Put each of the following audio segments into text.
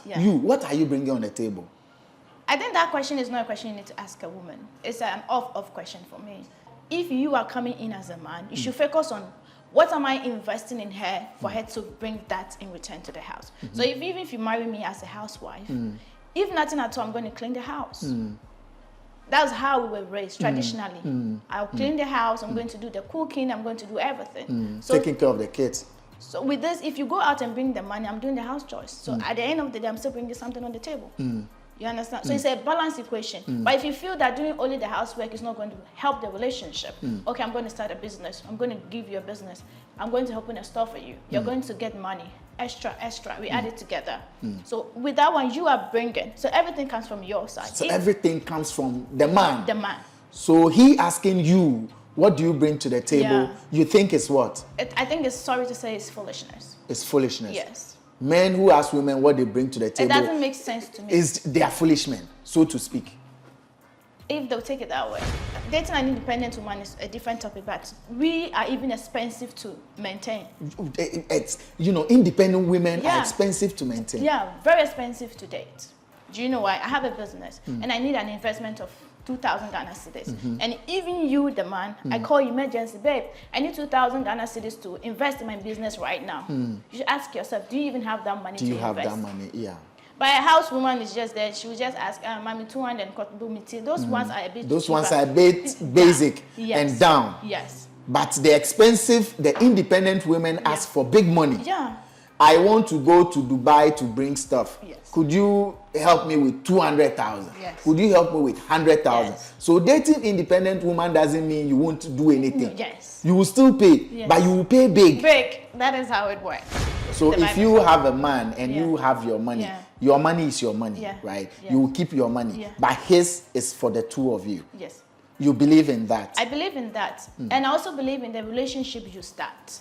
you, what are you bringing on the table? I think that question is not a question you need to ask a woman. It's an off question for me. If you are coming in as a man, you should focus on what am I investing in her for her to bring that in return to the house. So even if you marry me as a housewife, if nothing at all, I'm going to clean the house. That's how we were raised traditionally. I'll clean the house, I'm going to do the cooking, I'm going to do everything. So, taking care of the kids. So with this, if you go out and bring the money, I'm doing the house chores. So at the end of the day, I'm still bringing something on the table. You understand? So it's a balanced equation. But if you feel that doing only the housework is not going to help the relationship, okay, I'm going to start a business. I'm going to give you a business. I'm going to open a store for you. You're going to get money. Extra. We add it together. So with that one, you are bringing. So everything comes from your side. So everything comes from the man. The man. So he asking you, what do you bring to the table? Yeah. You think it's what? I think it's, sorry to say, it's foolishness. It's foolishness. Yes. Men who ask women what they bring to the table. It doesn't make sense to me. They are foolish men, so to speak. If they'll take it that way. Dating an independent woman is a different topic, but we are even expensive to maintain. It's, independent women are expensive to maintain. Yeah, very expensive to date. Do you know why? I have a business and I need an investment of 2,000 Ghana cedis. And even you, the man, I call you emergency, babe, I need 2,000 Ghana cedis to invest in my business right now. You should ask yourself, do you even have that money to invest? Do you have that money? Yeah. But a housewoman is just there. She will just ask, Mommy, 200 and those ones are a bit Those cheaper. ones are a bit basic and down. Yes. But the expensive, the independent women ask for big money. Yeah. I want to go to Dubai to bring stuff. Yes. Could you help me with 200,000? Yes. Could you help me with 100,000? Yes. So dating independent woman doesn't mean you won't do anything. Yes. You will still pay, Yes. but you will pay big. Big. That is how it works. So if you have a man and you have your money, your money is your money, right? Yeah. You will keep your money, Yeah. but his is for the two of you. Yes. You believe in that? I believe in that. And I also believe in the relationship you start.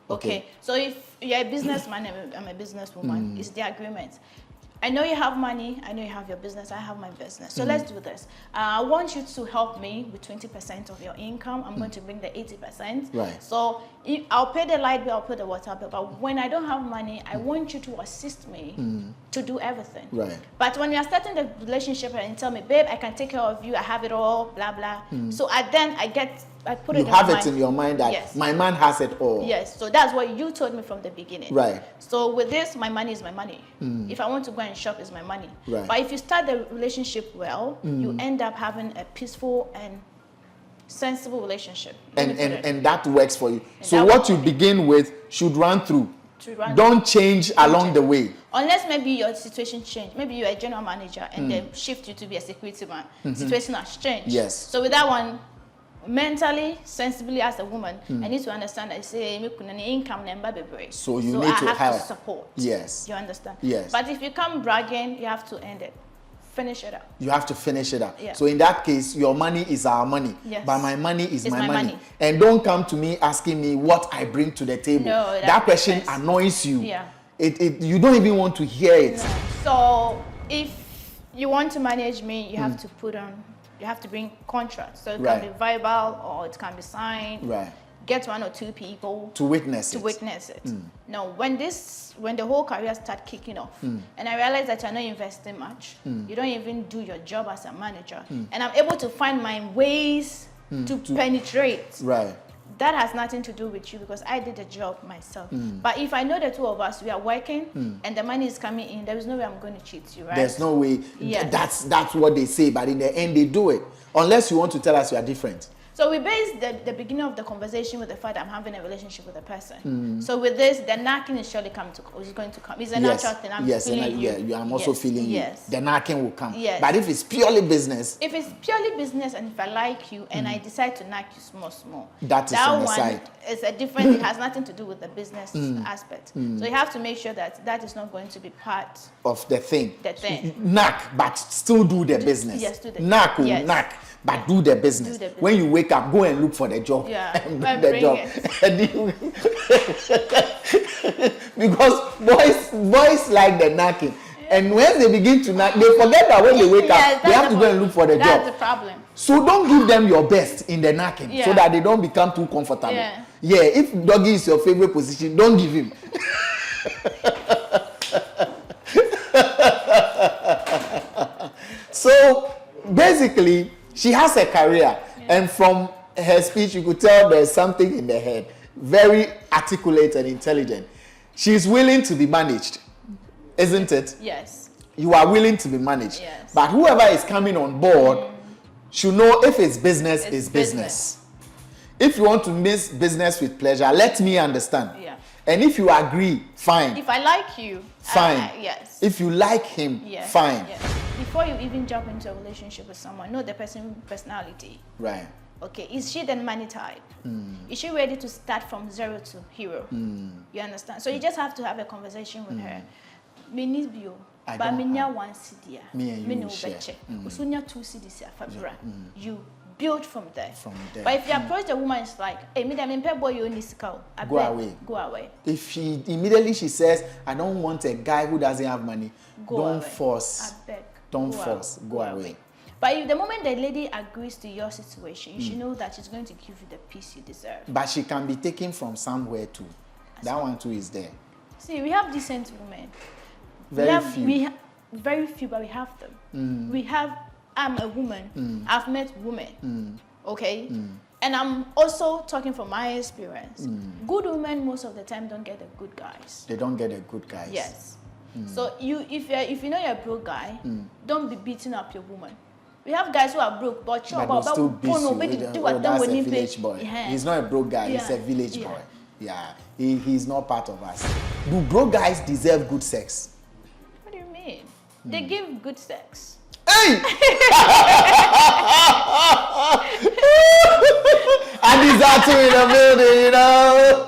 Okay. So if you're a businessman and I'm a businesswoman, it's the agreement. I know you have money. I know you have your business. I have my business. So let's do this. I want you to help me with 20% of your income. I'm going to bring the 80%. Right. So I'll pay the light bill, I'll pay the water bill. But when I don't have money, I want you to assist me to do everything. Right. But when you're starting the relationship and you tell me, babe, I can take care of you. I have it all, blah, blah. So I put it in my mind. You have it in your mind that my man has it all. Yes, so that's what you told me from the beginning. Right. So with this, my money is my money. If I want to go and shop, it's my money. Right. But if you start the relationship well, you end up having a peaceful and sensible relationship. And that works for you. So what you begin with should run through. Don't change along the way. Unless maybe your situation changed. Maybe you're a general manager and they shift you to be a security man. Situation has changed. Yes. So with that one, mentally, sensibly as a woman, I need to understand that say income number. So you need to have to support. Yes. You understand? Yes. But if you come bragging, you have to end it. Finish it up. You have to finish it up. Yeah. So in that case, your money is our money. Yes. But my money is my money. money. And don't come to me asking me what I bring to the table. No, that question annoys you. Yeah. You don't even want to hear it. No. So if you want to manage me, you have to you have to bring contracts. So it can be verbal or it can be signed. Right. Get 1 or 2 people to witness it. Now, when the whole career start kicking off, and I realize that you're not investing much, you don't even do your job as a manager, and I'm able to find my ways to penetrate. Right. That has nothing to do with you because I did the job myself. But if I know the two of us, we are working and the money is coming in, there is no way I'm going to cheat you, right? There's no way. Yes. That's what they say, but in the end they do it. Unless you want to tell us you are different. So we base the beginning of the conversation with the fact that I'm having a relationship with a person. So with this, the knocking is surely going to come. It's a natural thing. I'm feeling you. I'm also feeling you. Yes. The knocking will come. Yes. But if it's purely business. If it's purely business and if I like you and I decide to knock you small. That is on the side. It's a different, it has nothing to do with the business aspect. So you have to make sure that is not going to be part of the thing. The thing. Knock, but still do the business. Yes, do the knock, knock. But do the business. When you wake up, go and look for the job. Yeah. And bring the job. Because boys like the knocking. And when they begin to knock, they forget that when they wake up, they have to go and look for the job. That's the problem. So don't give them your best in the knocking so that they don't become too comfortable. Yeah, if doggy is your favorite position, don't give him. So basically, she has a career, and from her speech, you could tell there's something in the head. Very articulate and intelligent. She's willing to be managed, isn't it? Yes. You are willing to be managed. Yes. But whoever is coming on board should know if it's business, it's business. If you want to mix business with pleasure, let me understand. Yeah. And if you agree, fine. If I like you, fine. Yes. If you like him, yes. fine. Yes. Before you even jump into a relationship with someone, know the person's personality. Right. Okay, is she the money type? Is she ready to start from zero to hero? You understand? So you just have to have a conversation with her. Me need you, but me nya one city. Me and you no share. Usunya 2 cities fabra. You build from there. From there. But if you approach the woman, it's like, hey, me them boy you need to go away. Go away. If she immediately she says, I don't want a guy who doesn't have money, don't force. I beg. Don't force. Go away. But if the moment the lady agrees to your situation, you should know that she's going to give you the peace you deserve. But she can be taken from somewhere too. That one too is there. See, we have decent women. Very few. Very few, but we have them. We have, I'm a woman. I've met women. Okay? And I'm also talking from my experience. Good women most of the time don't get the good guys. They don't get the good guys. Yes. So if you know you're a broke guy, don't be beating up your woman. We have guys who are broke, but still beat you. That's a village boy. He's not a broke guy. He's a village boy. Yeah, he's not part of us. Do broke guys deserve good sex? What do you mean? They give good sex. Hey! Adizatu in the building, you know.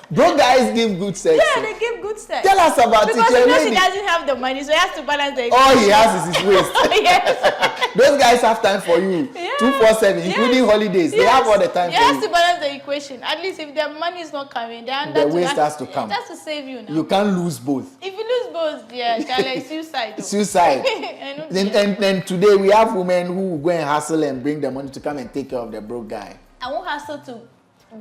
Broke guys give good sex. Yeah, they give good sex. Tell us about it. Because you know she doesn't have the money, so he has to balance the equation. All he has is his waist. Yes. Those guys have time for you. 247, including holidays. They have all the time for you. He has to balance the equation. At least if the money is not coming, the waist has to come. That's to save you now. You can't lose both. If you lose both, Charlie, suicide. Suicide. And today we have women who will go and hustle and bring the money to come and take care of the broke guy. I won't hustle to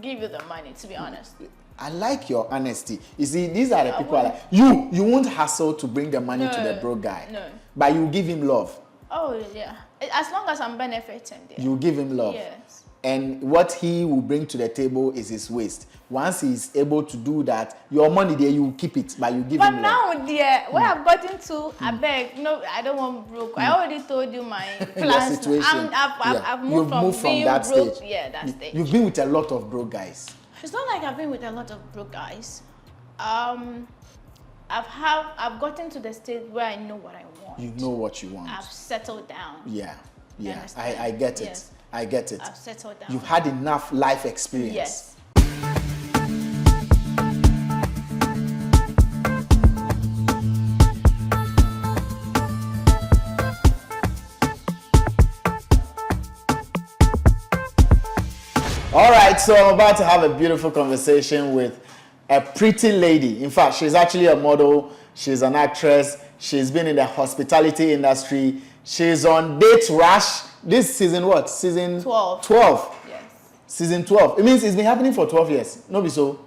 give you the money, to be honest. I like your honesty. You see, these are the people like you won't hustle to bring the money to the broke guy. No. But you give him love. Oh yeah. As long as I'm benefiting there. You give him love. Yes. And what he will bring to the table is his waist. Once he's able to do that, your money there, you keep it, but you give him love. But now, dear, where I've gotten to, I beg, no, I don't want broke. I already told you my plans. Situation. I've moved from being that broke. stage. Yeah, that stage. You've been with a lot of broke guys. It's not like I've been with a lot of broke guys. I've gotten to the stage where I know what I want. You know what you want. I've settled down. Yeah. I get it. Yes. I get it. I've settled down. You've had enough life experience. Yes. All right, so I'm about to have a beautiful conversation with a pretty lady. In fact, she's actually a model. She's an actress. She's been in the hospitality industry. She's on Date Rush. This season what? Season 12. 12. Yes. Season 12. It means it's been happening for 12 years. No be so?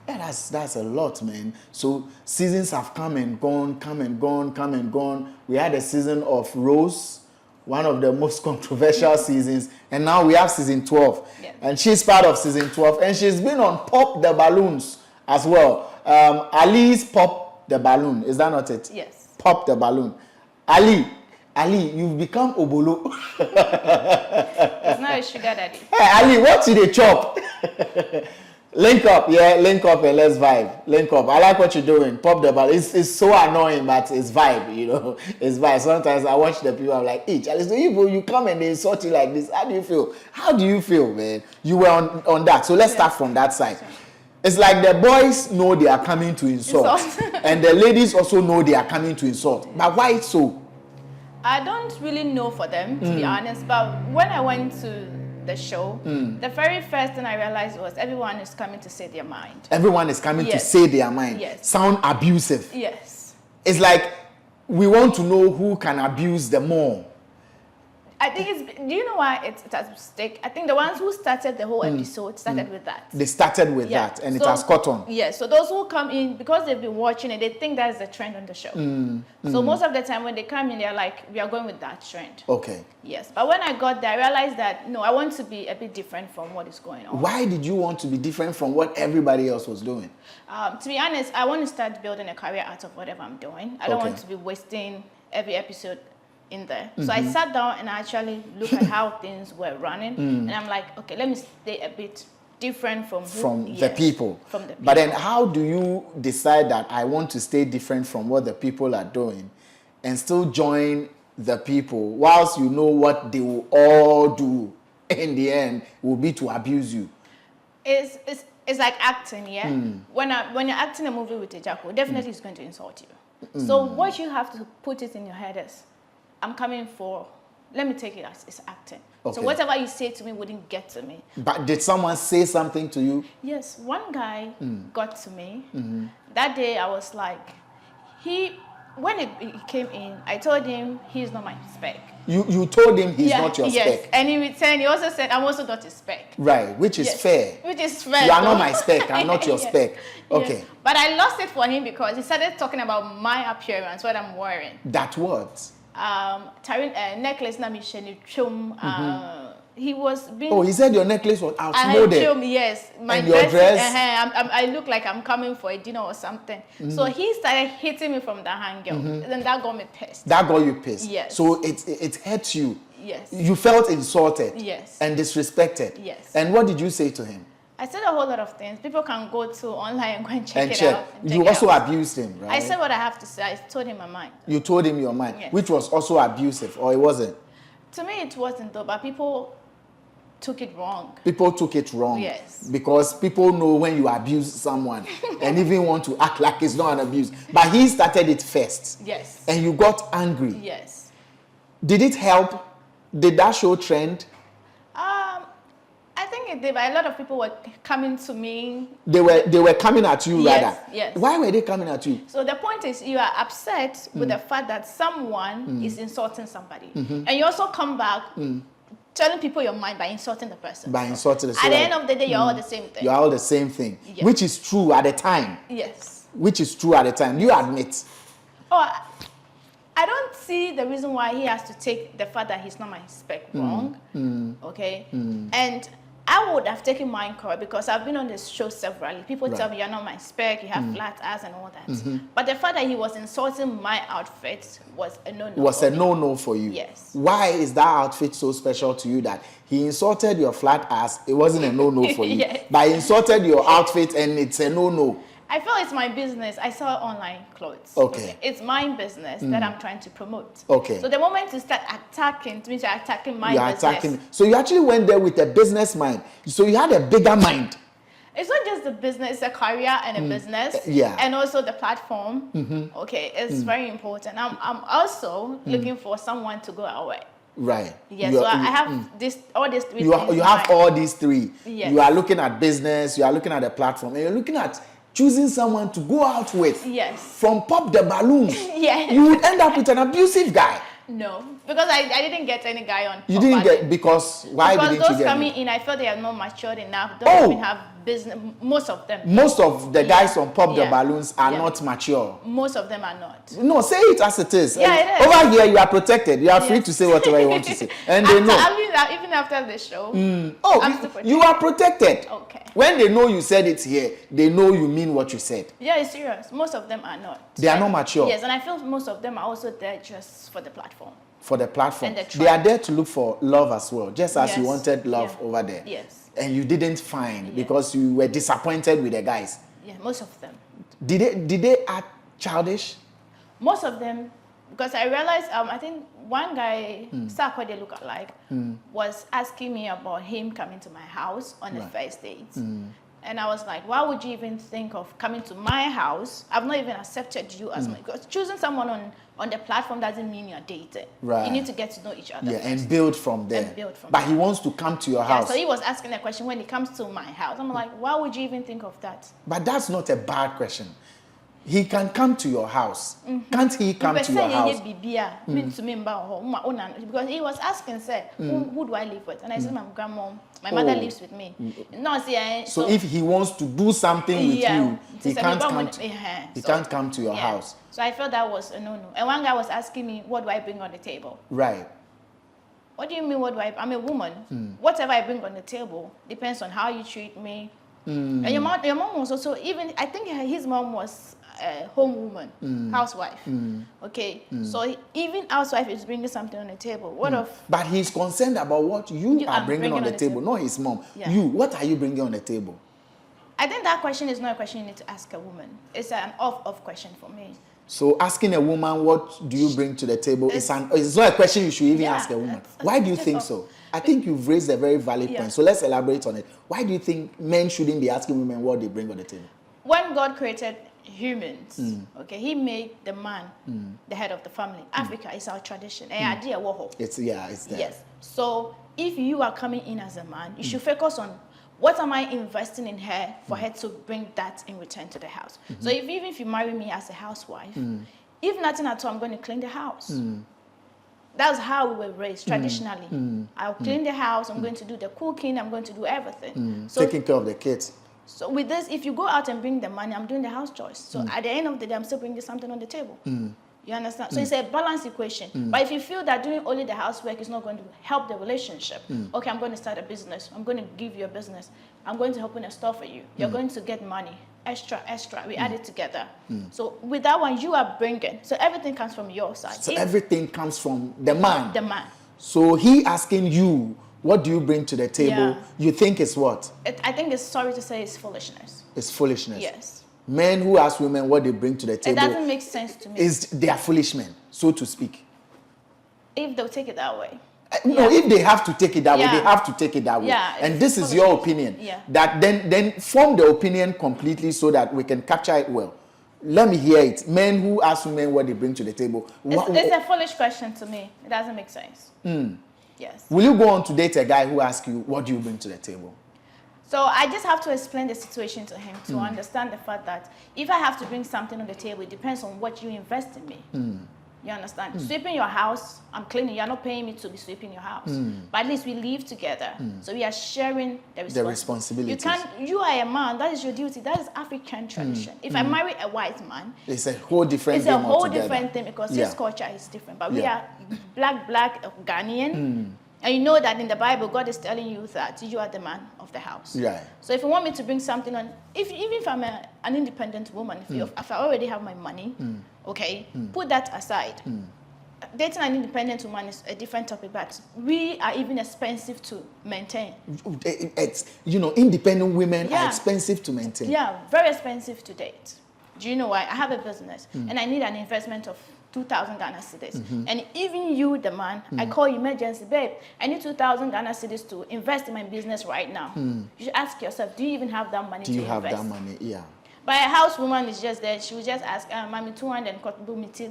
Yeah, that's a lot, man. So seasons have come and gone, come and gone, come and gone. We had a season of Rose, one of the most controversial seasons, and now we have season 12. Yes. And she's part of season 12, and she's been on Pop the Balloons as well. Ali's Pop the Balloon, is that not it? Yes. Pop the Balloon. Ali, you've become Obolo. It's not a sugar daddy. Hey, Ali, what did they chop? Link up and let's vibe. Link up. I like what you're doing. Pop the ball. It's so annoying, but it's vibe, you know. It's vibe. Sometimes I watch the people, I'm like, hey, Charlie, so you come and they insult you like this. How do you feel? How do you feel, man? You were on that. So let's start from that side. It's like the boys know they are coming to insult. And the ladies also know they are coming to insult. But why so? I don't really know for them, to be honest. But when I went to the show, the very first thing I realized was everyone is coming to say their mind. Everyone is coming to say their mind. Yes. Sound abusive. Yes. It's like we want to know who can abuse them more. I think it's. Do you know why it has stick? I think the ones who started the whole episode started with that. They started with that, and it has caught on. Yeah. So those who come in because they've been watching it, they think that's the trend on the show. So most of the time when they come in, they're like, "We are going with that trend." Okay. Yes, but when I got there, I realized that no, I want to be a bit different from what is going on. Why did you want to be different from what everybody else was doing? To be honest, I want to start building a career out of whatever I'm doing. I don't want to be wasting every episode in there. So I sat down and actually looked at how things were running, and I'm like, okay, let me stay a bit different from the people. From the people. But then how do you decide that I want to stay different from what the people are doing and still join the people whilst you know what they will all do in the end will be to abuse you? It's like acting, yeah? When you're acting a movie with a jackal, definitely it's going to insult you. So what you have to put it in your head is, I'm coming for, let me take it as it's acting. Okay. So whatever you say to me wouldn't get to me. But did someone say something to you? Yes, one guy got to me. That day I was like, when he came in, I told him he's not my spec. You told him he's not your yes. spec. And in return, he also said, I'm also not his spec. Right, which is fair. Which is fair. You are not my spec, I'm not your spec. Okay. Yes. But I lost it for him because he started talking about my appearance, what I'm wearing. That what? Necklace na mi sheni chum. He was being. Oh, he said your necklace was outmoded. Yes, my and your dress. I look like I'm coming for a dinner or something. So he started hitting me from the angle, and that got me pissed. That got you pissed. Yes. So it hurt you. Yes. You felt insulted. Yes. And disrespected. Yes. And what did you say to him? I said a whole lot of things. People can go to online and go and check it out. You also abused him, right? I said what I have to say. I told him my mind. You told him your mind, Yes. which was also abusive, or it wasn't? To me, it wasn't though, but people took it wrong. People took it wrong. Yes. Because people know when you abuse someone and even want to act like it's not an abuse. But he started it first. Yes. And you got angry. Yes. Did it help? Did that show trend? I think it did, but a lot of people were coming to me. They were coming at you, Yes, rather. yes. Why were they coming at you? So the point is, you are upset with the fact that someone is insulting somebody, and you also come back telling people your mind by insulting the person. By insulting the At the end of the day, you're all the same thing. You're all the same thing, Yes. which is true at the time. Yes. Which is true at the time. You admit. Oh, I don't see the reason why he has to take the fact that he's not my spec wrong. Okay? And I would have taken mine correct because I've been on this show severally. People tell me you're not my spec, you have flat ass and all that. But the fact that he was insulting my outfit was a no-no. It was a no-no for you. Yes. Why is that outfit so special to you that he insulted your flat ass? It wasn't a no-no for you. Yes. But he insulted your outfit and it's a no-no. I feel it's my business. I sell online clothes. Okay. It's my business that I'm trying to promote. Okay. So the moment you start attacking, it means you're attacking my You are business. attacking. So you actually went there with a business mind. So you had a bigger mind. It's not just the business, it's a career and a business. Yeah. And also the platform. Okay, it's very important. I'm also looking for someone to go away. Right. Yes, so I have all these three things. You have all these three. Yes. You are looking at business, you are looking at the platform, and you're looking at choosing someone to go out with. Yes. From Pop the Balloons. Yes. You would end up with an abusive guy. No, because I didn't get any guy on. You didn't get, because why didn't you get? Because those coming in, I felt they are not matured enough. Don't even have business. Most of them. Most of the guys on Pop the Yeah. Balloons are Yeah. not mature. Most of them are not. No, say it as it is. Yeah, it is. Over here, you are protected. You are free Yes. to say whatever you want to say, and they know. Even after the show. Oh, I'm still you are protected. Okay. When they know you said it here, they know you mean what you said. Yeah, it's serious. Most of them are not. They are not mature. Yes, and I feel most of them are also there just for the platform. For the platform. And the They are tribe. there to look for love as well, just as you Yes. wanted love Yeah. over there. Yes. And you didn't find because you were disappointed with the guys. Yeah, most of them. Did they act childish? Most of them, because I realized, I think one guy, Sako they look alike, was asking me about him coming to my house on the first date. And I was like, why would you even think of coming to my house? I've not even accepted you as my, because choosing someone on the platform doesn't mean you're dating. Right. You need to get to know each other. Yeah, first. and build from there. And build from but there. he wants to come to your Yeah, house. so he was asking a question when he comes to my house. I'm like, why would you even think of that? But that's not a bad question. he can come to your house. Can't he come to your house? Because he was asking, say, who do I live with? And I said, my grandma, my mother lives with me. No, see, so if he wants to do something with you, he can't come to your house. So I felt that was a no-no. And one guy was asking me, what do I bring on the table? Right. What do you mean, what do I'm a woman. Whatever I bring on the table depends on how you treat me. And your mom was also, even, I think his mom was a home woman, housewife. Okay, so even housewife is bringing something on the table. What of? But he's concerned about what you are bringing on the table, not his mom. Yeah. You, what are you bringing on the table? I think that question is not a question you need to ask a woman. It's an off question for me. So asking a woman what do you bring to the table it's not a question you should even ask a woman. Why do you think so? I think you've raised a very valid point. So let's elaborate on it. Why do you think men shouldn't be asking women what they bring on the table? When God created humans, okay, he made the man the head of the family. Africa is our tradition. It's there. Yes. So if you are coming in as a man, you should focus on what am I investing in her for her to bring that in return to the house. So even if you marry me as a housewife, if nothing at all, I'm going to clean the house. That's how we were raised traditionally. I'll clean the house, I'm going to do the cooking, I'm going to do everything. So taking care of the kids. So with this, if you go out and bring the money, I'm doing the house chores. So at the end of the day, I'm still bringing something on the table. You understand? So it's a balanced equation. But if you feel that doing only the housework is not going to help the relationship, okay, I'm going to start a business. I'm going to give you a business. I'm going to open a store for you. You're going to get money. Extra. We add it together. So with that one, you are bringing. So everything comes from your side. So everything comes from the man. The man. So he asking you, what do you bring to the table? You think it's what? I think it's, sorry to say, it's foolishness. It's foolishness. Yes. Men who ask women what they bring to the table. It doesn't make sense to me. They are foolish men, so to speak. If they'll take it that way. No, if they have to take it that way, they have to take it that way. And this is your opinion. That then form the opinion completely so that we can capture it well. Let me hear it. Men who ask women what they bring to the table. It's a foolish question to me. It doesn't make sense. Yes. Will you go on to date a guy who asks you, what do you bring to the table? So I just have to explain the situation to him to understand the fact that if I have to bring something on the table, it depends on what you invest in me. You understand? Sweeping your house, I'm cleaning. You're not paying me to be sweeping your house. But at least we live together. So we are sharing the responsibility. You are a man. That is your duty. That is African tradition. If I marry a white man, it's a whole different thing. It's a whole different thing because his culture is different. But we are black Ghanaian. And you know that in the Bible, God is telling you that you are the man of the house. Right. So if you want me to bring something on, even if I'm an independent woman, if I already have my money, okay, put that aside. Dating an independent woman is a different topic, but we are even expensive to maintain. Independent women are expensive to maintain. Yeah, very expensive to date. Do you know why? I have a business and I need an investment of 2,000 Ghana cedis. And even you, the man, I call you emergency, babe, I need 2,000 Ghana cedis to invest in my business right now. You should ask yourself, do you even have that money to invest? Do you have that money? Yeah. But a housewoman is just there. She will just ask, Mommy, 200 and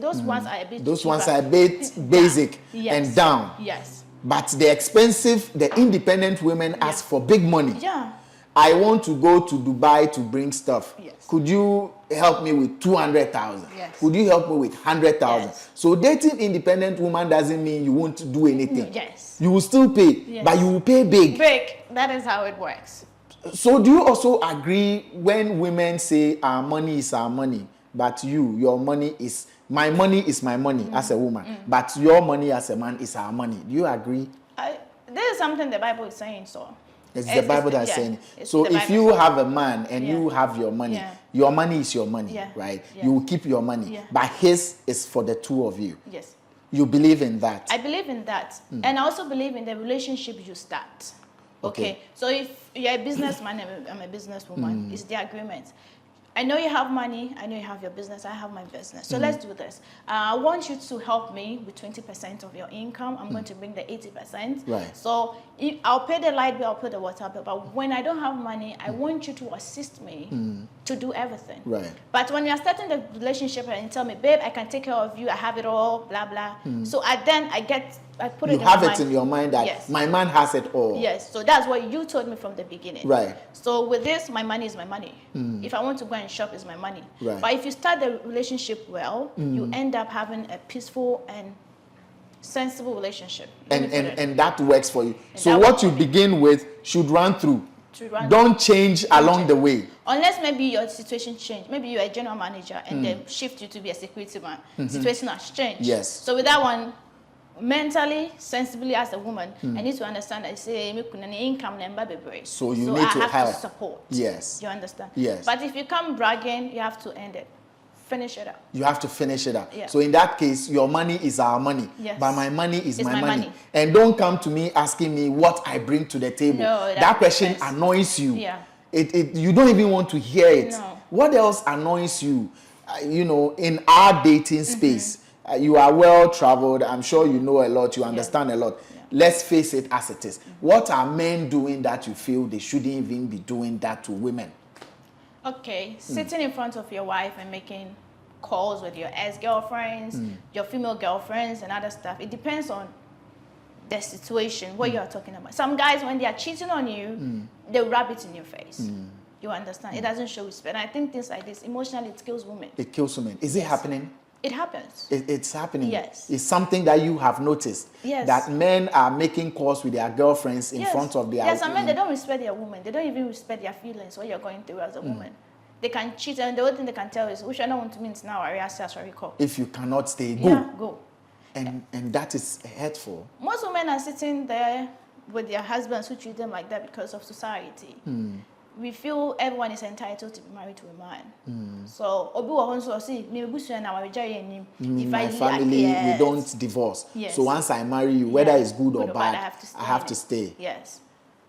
those ones are a bit Those cheaper. ones are a bit basic and down. Yes. But the expensive, the independent women ask for big money. Yeah. I want to go to Dubai to bring stuff. Yes. Could you help me with 200,000? Yes. Could you help me with 100,000? Yes. So dating independent woman doesn't mean you won't do anything. Yes. You will still pay, but you will pay big. Big. That is how it works. So do you also agree when women say our money is our money, but your money is my money as a woman, but your money as a man is our money? Do you agree? This is something the Bible is saying, so. It's the Bible that's saying. So if you have a man and you have your money is your money, right? You will keep your money, but his is for the two of you. Yes. You believe in that? I believe in that. And I also believe in the relationship you start. Okay. So if you're a businessman and I'm a businesswoman, it's the agreement. I know you have money. I know you have your business. I have my business. So let's do this. I want you to help me with 20% of your income. I'm going to bring the 80%. Right. So I'll pay the light bill, I'll pay the water bill. But when I don't have money, I want you to assist me to do everything. Right. But when you're starting the relationship and you tell me, babe, I can take care of you. I have it all, blah, blah. So then I get put you it in have my it mind. in your mind that Yes. my man has it all. Yes, so that's what you told me from the beginning. Right. So with this, my money is my money. If I want to go and shop, it's my money. Right. But if you start the relationship well, you end up having a peaceful and sensible relationship. And that works for you. And So that what works you for me. begin with should run through. To run Don't change along the way. Unless maybe your situation changed. Maybe you're a general manager and they shift you to be a security man. Situation has changed. Yes. So with that one, mentally, sensibly as a woman, I need to understand that say income number. So you need to have have to support. Yes. You understand? Yes. But if you come bragging, you have to end it. Finish it up. You have to finish it up. Yeah. So in that case, your money is our money. Yes. But my money is It's my my money. money. And don't come to me asking me what I bring to the table. No, that question makes sense. annoys you. Yeah. You don't even want to hear it. No. What else annoys you? In our dating space, you are well traveled. I'm sure you know a lot. You understand a lot. Yeah. Let's face it as it is. What are men doing that you feel they shouldn't even be doing that to women? Okay, sitting in front of your wife and making calls with your ex-girlfriends, your female girlfriends and other stuff. It depends on the situation, what you are talking about. Some guys, when they are cheating on you, they rub it in your face. You understand? It doesn't show respect. And I think things like this, emotionally, it kills women. It kills women. Is it happening? It happens. It's happening. Yes. It's something that you have noticed. Yes. That men are making calls with their girlfriends in front of their... Yes, I mean, they don't respect their woman. They don't even respect their feelings, what you're going through as a woman. They can cheat, and the only thing they can tell is, which I don't want to mean now, I sorry, call. If you cannot stay, go. Yeah, go. And that is hurtful. Most women are sitting there with their husbands who treat them like that because of society. We feel everyone is entitled to be married to a man. So, In my family, we don't divorce. Yes. So once I marry you, whether it's good or bad, I have to stay. stay. Yes.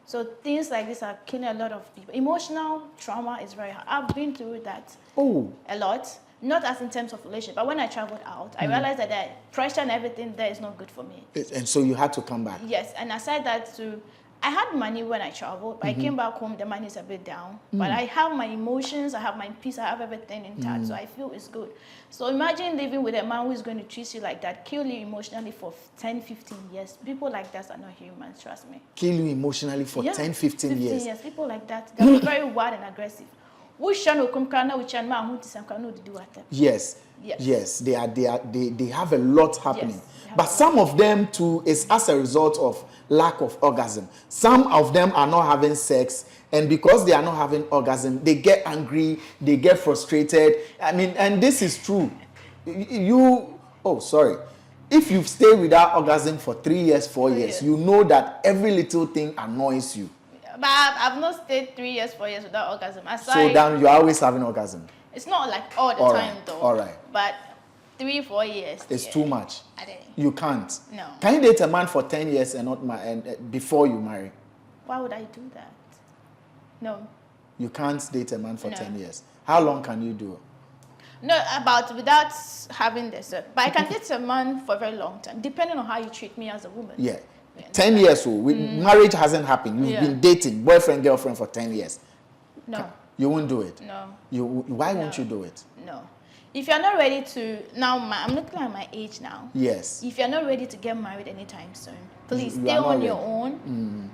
So things like this are killing a lot of people. Emotional trauma is very hard. I've been through that a lot. Not as in terms of relationship, but when I traveled out, I realized that the pressure and everything there is not good for me. And so you had to come back. Yes, and aside that too, I had money when I traveled, but I came back home, the money is a bit down. But I have my emotions, I have my peace, I have everything intact, so I feel it's good. So imagine living with a man who is going to treat you like that, kill you emotionally for 10, 15 years. People like that are not humans, trust me. Kill you emotionally for 10, 15 years. Yes, people like that, they're very wild and aggressive. Yes. Yes, they have a lot happening. Yes, they have But a some of them too is as a result of lack of orgasm. Some of them are not having sex, and because they are not having orgasm, they get angry, they get frustrated. I mean, and this is true. If you've stayed without orgasm for 3 years, 4 years, you know that every little thing annoys you. But I've not stayed 3 years, 4 years without orgasm. So then you're always having orgasm. It's not like all the time though. All right. But 3, 4 years. It's too much. I didn't. You can't. No. Can you date a man for 10 years and not before you marry? Why would I do that? No. You can't date a man for No. 10 years. How long can you do? No, without having this. But I can date a man for a very long time, depending on how you treat me as a woman. Yeah. 10 years old. Marriage hasn't happened. You've been dating, boyfriend, girlfriend for 10 years. No. You won't do it. No. Why won't you do it? No. If you're not ready to, I'm looking at my age now. Yes. If you're not ready to get married anytime soon, please You stay are not on your ready. own.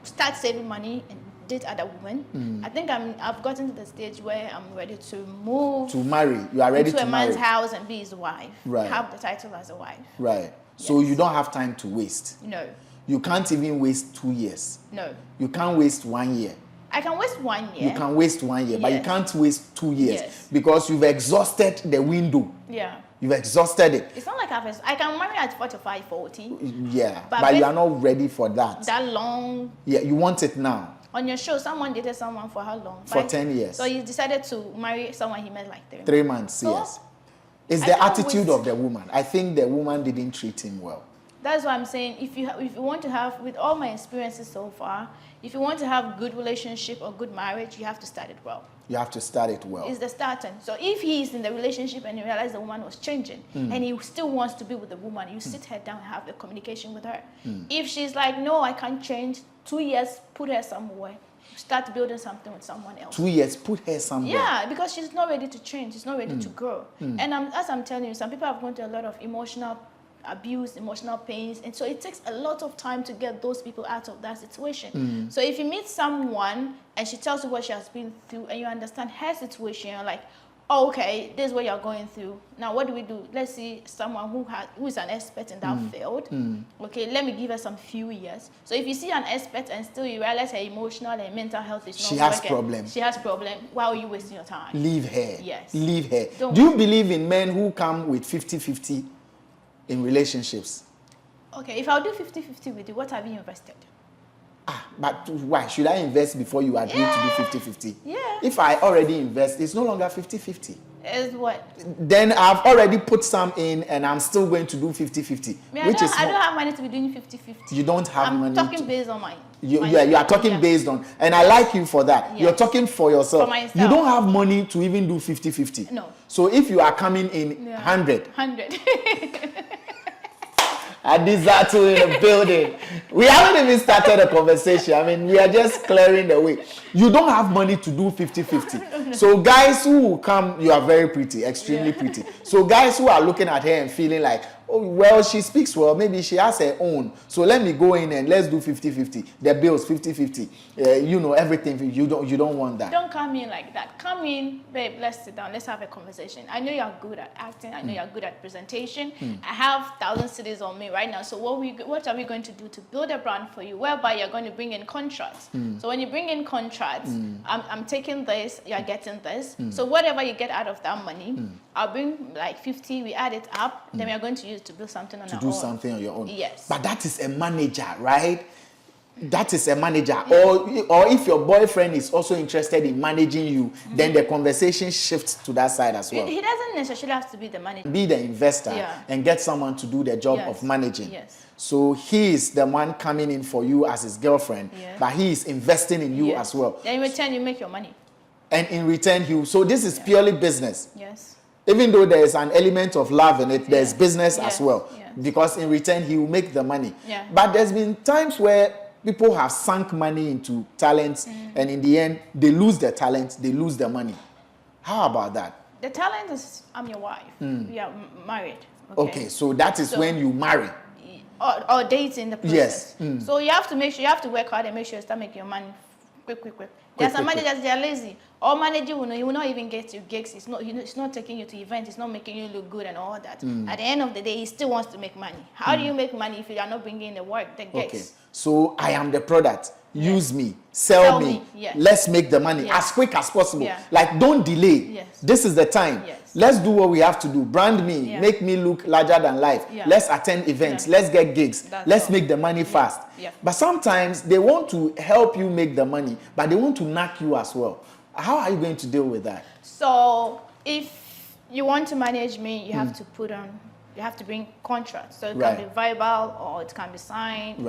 Start saving money and date other women. I think I've gotten to the stage where I'm ready to move To marry. You are ready into to a marry. man's house and be his wife. Right. Have the title as a wife. Right. So Yes. you don't have time to waste. No. You can't even waste 2 years. No. You can't waste 1 year. I can waste 1 year. You can waste 1 year, but you Yes. can't waste 2 years Yes. because you've exhausted the window. Yeah. You've exhausted it. It's not like I can marry at 45, 40. Yeah, But but you based- are not ready for that. That long. Yeah, you want it now On your show, someone dated someone for how long? for 5 10 years. So you decided to marry someone he met like 3 3 months, So, yes. It's I the can't attitude wait. of the woman. I think the woman didn't treat him well. That's why I'm saying if you want to have, with all my experiences so far, if you want to have good relationship or good marriage, you have to start it well. You have to start it well. It's the starting. So if he is in the relationship and you realize the woman was changing and he still wants to be with the woman, you sit her down and have a communication with her. If she's like, no, I can't change, 2 years, put her somewhere. Start building something with someone else. 2 years, put her somewhere. Yeah, because she's not ready to change. She's not ready to grow. And as I'm telling you, some people have gone through a lot of emotional abuse, emotional pains, and so it takes a lot of time to get those people out of that situation. So if you meet someone and she tells you what she has been through and you understand her situation, you're like, oh, okay, this is what you're going through. Now, what do we do? Let's see someone who is an expert in that field. Okay, let me give her some few years. So if you see an expert and still you realize her emotional and mental health is not working, problem. She has problem. Why are you wasting your time? Leave her. Yes. Leave her. Don't Do you believe in men who come with 50-50 in relationships? Okay, if I'll do 50-50 with you, what have you invested? But why? Should I invest before you agree to do 50-50? Yeah. If I already invest, it's no longer 50-50. Is what? Then I've already put some in and I'm still going to do 50-50. I don't have money to be doing 50-50. You don't have money. I'm talking based on my... You are talking based on, and I like you for that. Yes. You're talking for yourself. For myself. You don't have money to even do 50-50. No. So if you are coming in 100. 100. Adizatu in the building. We haven't even started a conversation. I mean, we are just clearing the way. You don't have money to do 50-50. So guys who will come, you are very pretty, extremely pretty. So guys who are looking at her and feeling like, oh, well, she speaks well, maybe she has her own. So let me go in and let's do 50-50. The bills, 50-50. Everything. You don't want that. Don't come in like that. Come in, babe, let's sit down. Let's have a conversation. I know you're good at acting. I know you're good at presentation. I have 1,000 cities on me right now. So what are we going to do to build a brand for you, whereby you're going to bring in contracts? So when you bring in contracts, I'm taking this, you're getting this. So whatever you get out of that money, I'll bring like 50, we add it up, then we are going to use to build something on our own. To do something on your own. Yes. But that is a manager, right? That is a manager. Or if your boyfriend is also interested in managing you, then the conversation shifts to that side as well. He doesn't necessarily have to be the manager. Be the investor and get someone to do the job of managing. So he is the one coming in for you as his girlfriend, but he is investing in you as well. Then in return, you make your money. And in return, so this is purely business. Yes. Even though there is an element of love in it, there's business as well. Because in return, he will make the money. But there's been times where people have sunk money into talents, and in the end, they lose their talent, they lose their money. How about that? The talent is, I'm your wife. We are married. Okay, so that is when you marry. Or date in the process. Yes. So you have to make sure, you have to work hard and make sure you start making your money quick. There's some managers, they are lazy. Or manager he will not even get you gigs. It's not taking you to events. It's not making you look good and all that. At the end of the day, he still wants to make money. How do you make money if you are not bringing in the work, the gigs? Okay. So I am the product. Use me. Sell me. Let's make the money as quick as possible. Like, don't delay. This is the time. Let's do what we have to do. Brand me. Make me look larger than life. Let's attend events. Let's get gigs. Let's make the money fast. But sometimes they want to help you make the money, but they want to knock you as well. How are you going to deal with that? So if you want to manage me, you have to you have to bring contracts. So it can be verbal or it can be signed.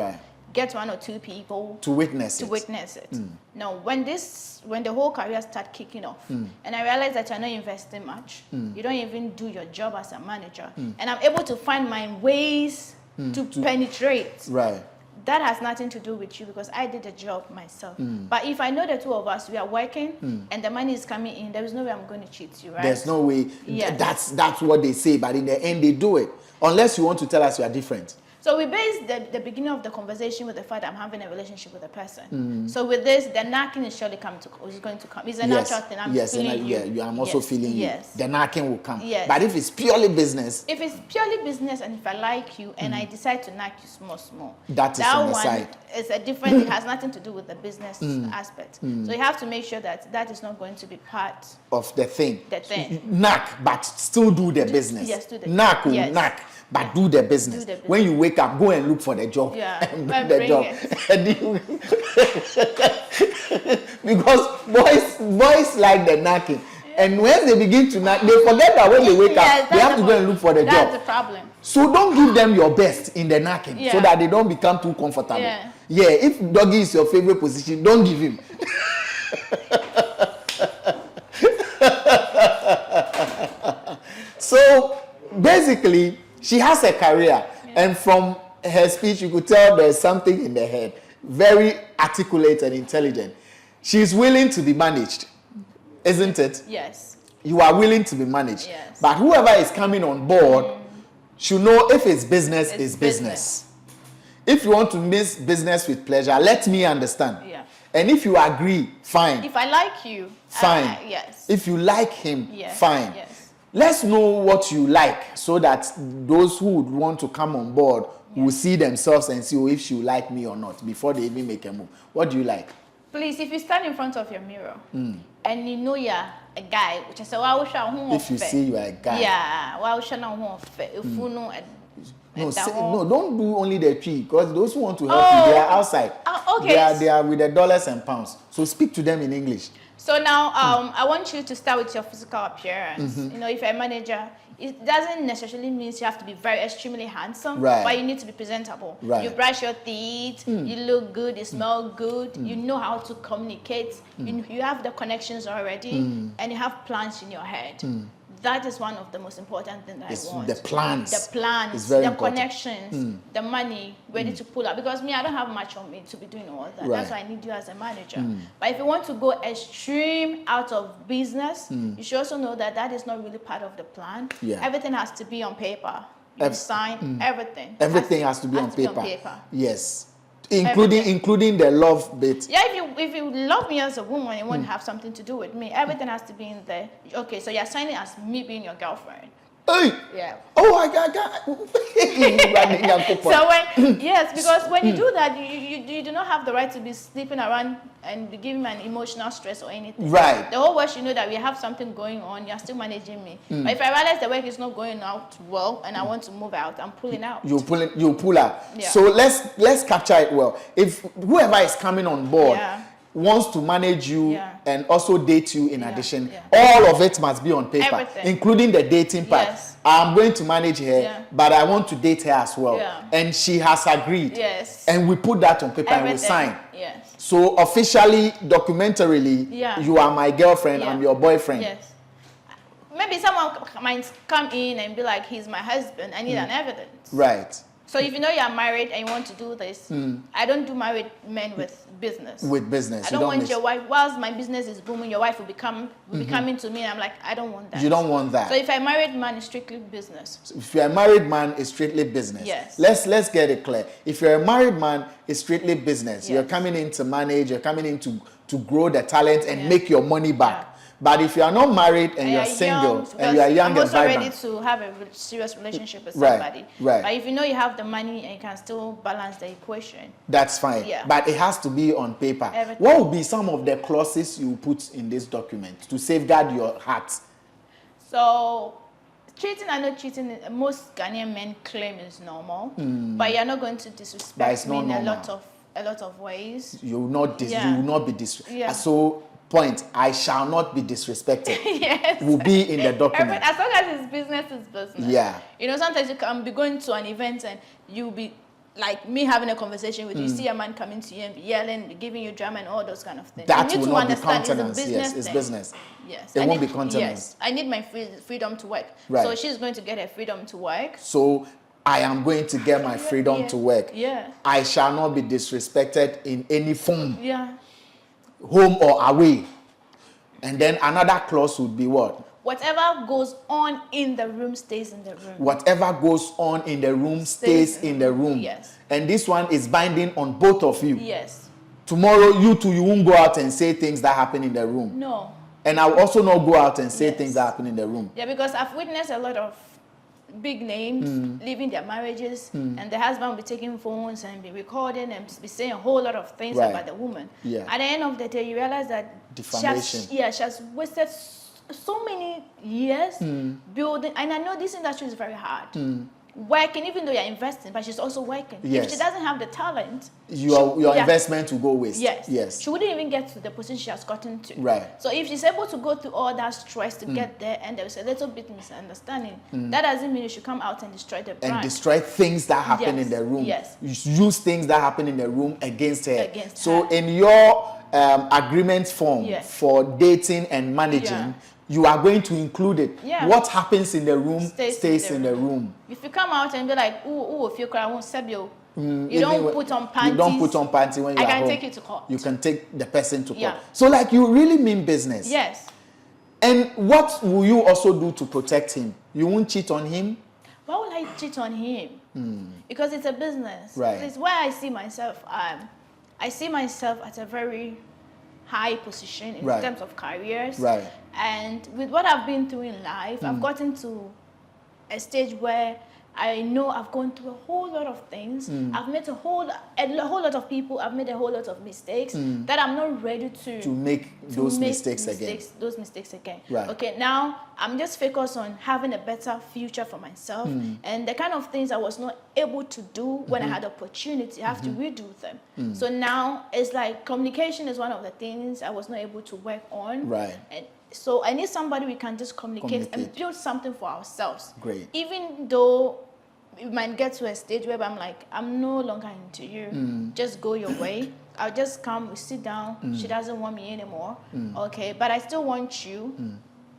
Get 1 or 2 people to witness it. Now, when the whole career start kicking off, and I realize that you're not investing much, you don't even do your job as a manager, and I'm able to find my ways to penetrate. That has nothing to do with you because I did the job myself. But if I know the two of us, we are working and the money is coming in, there is no way I'm going to cheat you, right? There's no way. That's what they say, but in the end, they do it. Unless you want to tell us you are different. So we base the beginning of the conversation with the fact that I'm having a relationship with a person. So with this, the knocking is surely going to come. It's a natural thing. I'm feeling you. I'm also feeling you. The knocking will come. But if it's purely business. If it's purely business and if I like you and I decide to knock you small. That is on the side. It's a different, it has nothing to do with the business aspect. So you have to make sure that is not going to be part of the thing. Knock, but still do the business. Yes, do the knock, knock. But do the business. When you wake up, go and look for the job. And bring the job. Because boys like the knocking. And when they begin to knock, they forget that when they wake up, they have to go and look for the job. That's the problem. So don't give them your best in the knocking so that they don't become too comfortable. If doggy is your favorite position, don't give him. So basically, she has a career, and from her speech, you could tell there's something in the head. Very articulate and intelligent. She's willing to be managed, isn't it? Yes. You are willing to be managed. Yes. But whoever is coming on board, should know if it's business, it's business. If you want to mix business with pleasure, let me understand. Yeah. And if you agree, fine. If I like you, fine. Yes. If you like him, yes. fine. Yes. Let's know what you like so that those who would want to come on board will see themselves and see if she will like me or not before they even make a move. What do you like? Please, if you stand in front of your mirror and you know you're a guy, which I say, well, if you see you are a guy. Yeah, well, if you know no, don't do only the tree, because those who want to help you, they are outside. Okay. They are with the dollars and pounds. So speak to them in English. So now, I want you to start with your physical appearance. You know, if you're a manager, it doesn't necessarily mean you have to be very extremely handsome, but you need to be presentable. You brush your teeth, you look good, you smell good, you know how to communicate, you have the connections already, and you have plans in your head. That is one of the most important things that I want. The plans. The plans, the connections, the money ready to pull out. Because me, I don't have much on me to be doing all that. That's why I need you as a manager. But if you want to go extreme out of business, you should also know that that is not really part of the plan. Everything has to be on paper. You sign everything. Everything has to be on paper. Yes. Including the love bit. Yeah, if you love me as a woman, it won't have something to do with me. Everything has to be in there. Okay, so you're signing as me being your girlfriend. Hey. Yeah. Oh, I got. So yes, because when you do that, you do not have the right to be sleeping around and be giving me an emotional stress or anything. Right. The whole world should know that we have something going on. You're still managing me. But if I realize the work is not going out well and I want to move out, I'm pulling out. You pull out. Yeah. So let's capture it well. If whoever is coming on board wants to manage you and also date you in addition, all of it must be on paper, including the dating part. I'm going to manage her, but I want to date her as well. And she has agreed. And we put that on paper and we sign. So officially, documentarily, you are my girlfriend, I'm your boyfriend. Maybe someone might come in and be like, he's my husband, I need an evidence. Right. So if you know you're married and you want to do this, I don't do married men with business. With business. I don't want your wife, whilst my business is booming, your wife will be coming to me and I'm like, I don't want that. You don't want that. So if I'm married man, it's strictly business. So if you're a married man, it's strictly business. Yes. Let's get it clear. If you're a married man, it's strictly business. You're coming in to manage, you're coming in to grow the talent and make your money back. But if you are not married and you're single and you are young and vibrant, I'm also ready to have a serious relationship with somebody. Right. But if you know you have the money and you can still balance the equation, that's fine. But it has to be on paper. What would be some of the clauses you put in this document to safeguard your heart? So, cheating and not cheating, most Ghanaian men claim is normal, but you're not going to disrespect me in a lot of ways. You will not be disrespected. So, point, I shall not be disrespected. Will be in the document. As long as it's business, it's business. Yeah. You know, sometimes you can be going to an event and you'll be like me having a conversation with you, see a man coming to you and be yelling, be giving you drama and all those kind of things. That will not be countenance. Yes, it's business. Yes. It won't be countenance. Yes. I need my freedom to work. Right. So she's going to get her freedom to work. So I am going to get my freedom to work. Yeah. I shall not be disrespected in any form. Yeah. Home or away. And then another clause would be what? Whatever goes on in the room stays in the room. Whatever goes on in the room stays in the room. Yes. And this one is binding on both of you. Yes. Tomorrow, you two, you won't go out and say things that happen in the room. No. And I'll also not go out and say things that happen in the room. Yeah, because I've witnessed a lot of big names leaving their marriages and the husband will be taking phones and be recording and be saying a whole lot of things about the woman. At the end of the day, you realize that defamation. She has wasted so many years building, and I know this industry is very hard. Working, even though you're investing, but she's also working. If she doesn't have the talent, your investment will go waste. Yes. She wouldn't even get to the position she has gotten to. Right. So if she's able to go through all that stress to get there, and there's a little bit misunderstanding, that doesn't mean you should come out and destroy the brand. And destroy things that happen in the room. Yes. You use things that happen in the room against her. So in your agreement form for dating and managing, you are going to include it. What happens in the room stays in the room. If you come out and be like, if you cry, I won't sub you. You don't put on panties. You don't put on panties when you are home. I can take you to court. You can take the person to court. So like you really mean business. Yes. And what will you also do to protect him? You won't cheat on him? why would I cheat on him? Because it's a business. Right. It's where I see myself. I see myself at a very high position in Right. terms of careers. Right. And with what I've been through in life, I've gotten to a stage where I know I've gone through a whole lot of things. I've met a whole lot of people. I've made a whole lot of mistakes that I'm not ready to make those mistakes again. Those mistakes again. Right. Okay, now I'm just focused on having a better future for myself, and the kind of things I was not able to do when I had opportunity, I have to redo them. So now it's like communication is one of the things I was not able to work on. Right. And so I need somebody we can just communicate and build something for ourselves. Great. Even though we might get to a stage where I'm like, I'm no longer into you. Just go your way. I'll just come, we sit down. She doesn't want me anymore. Okay, but I still want you.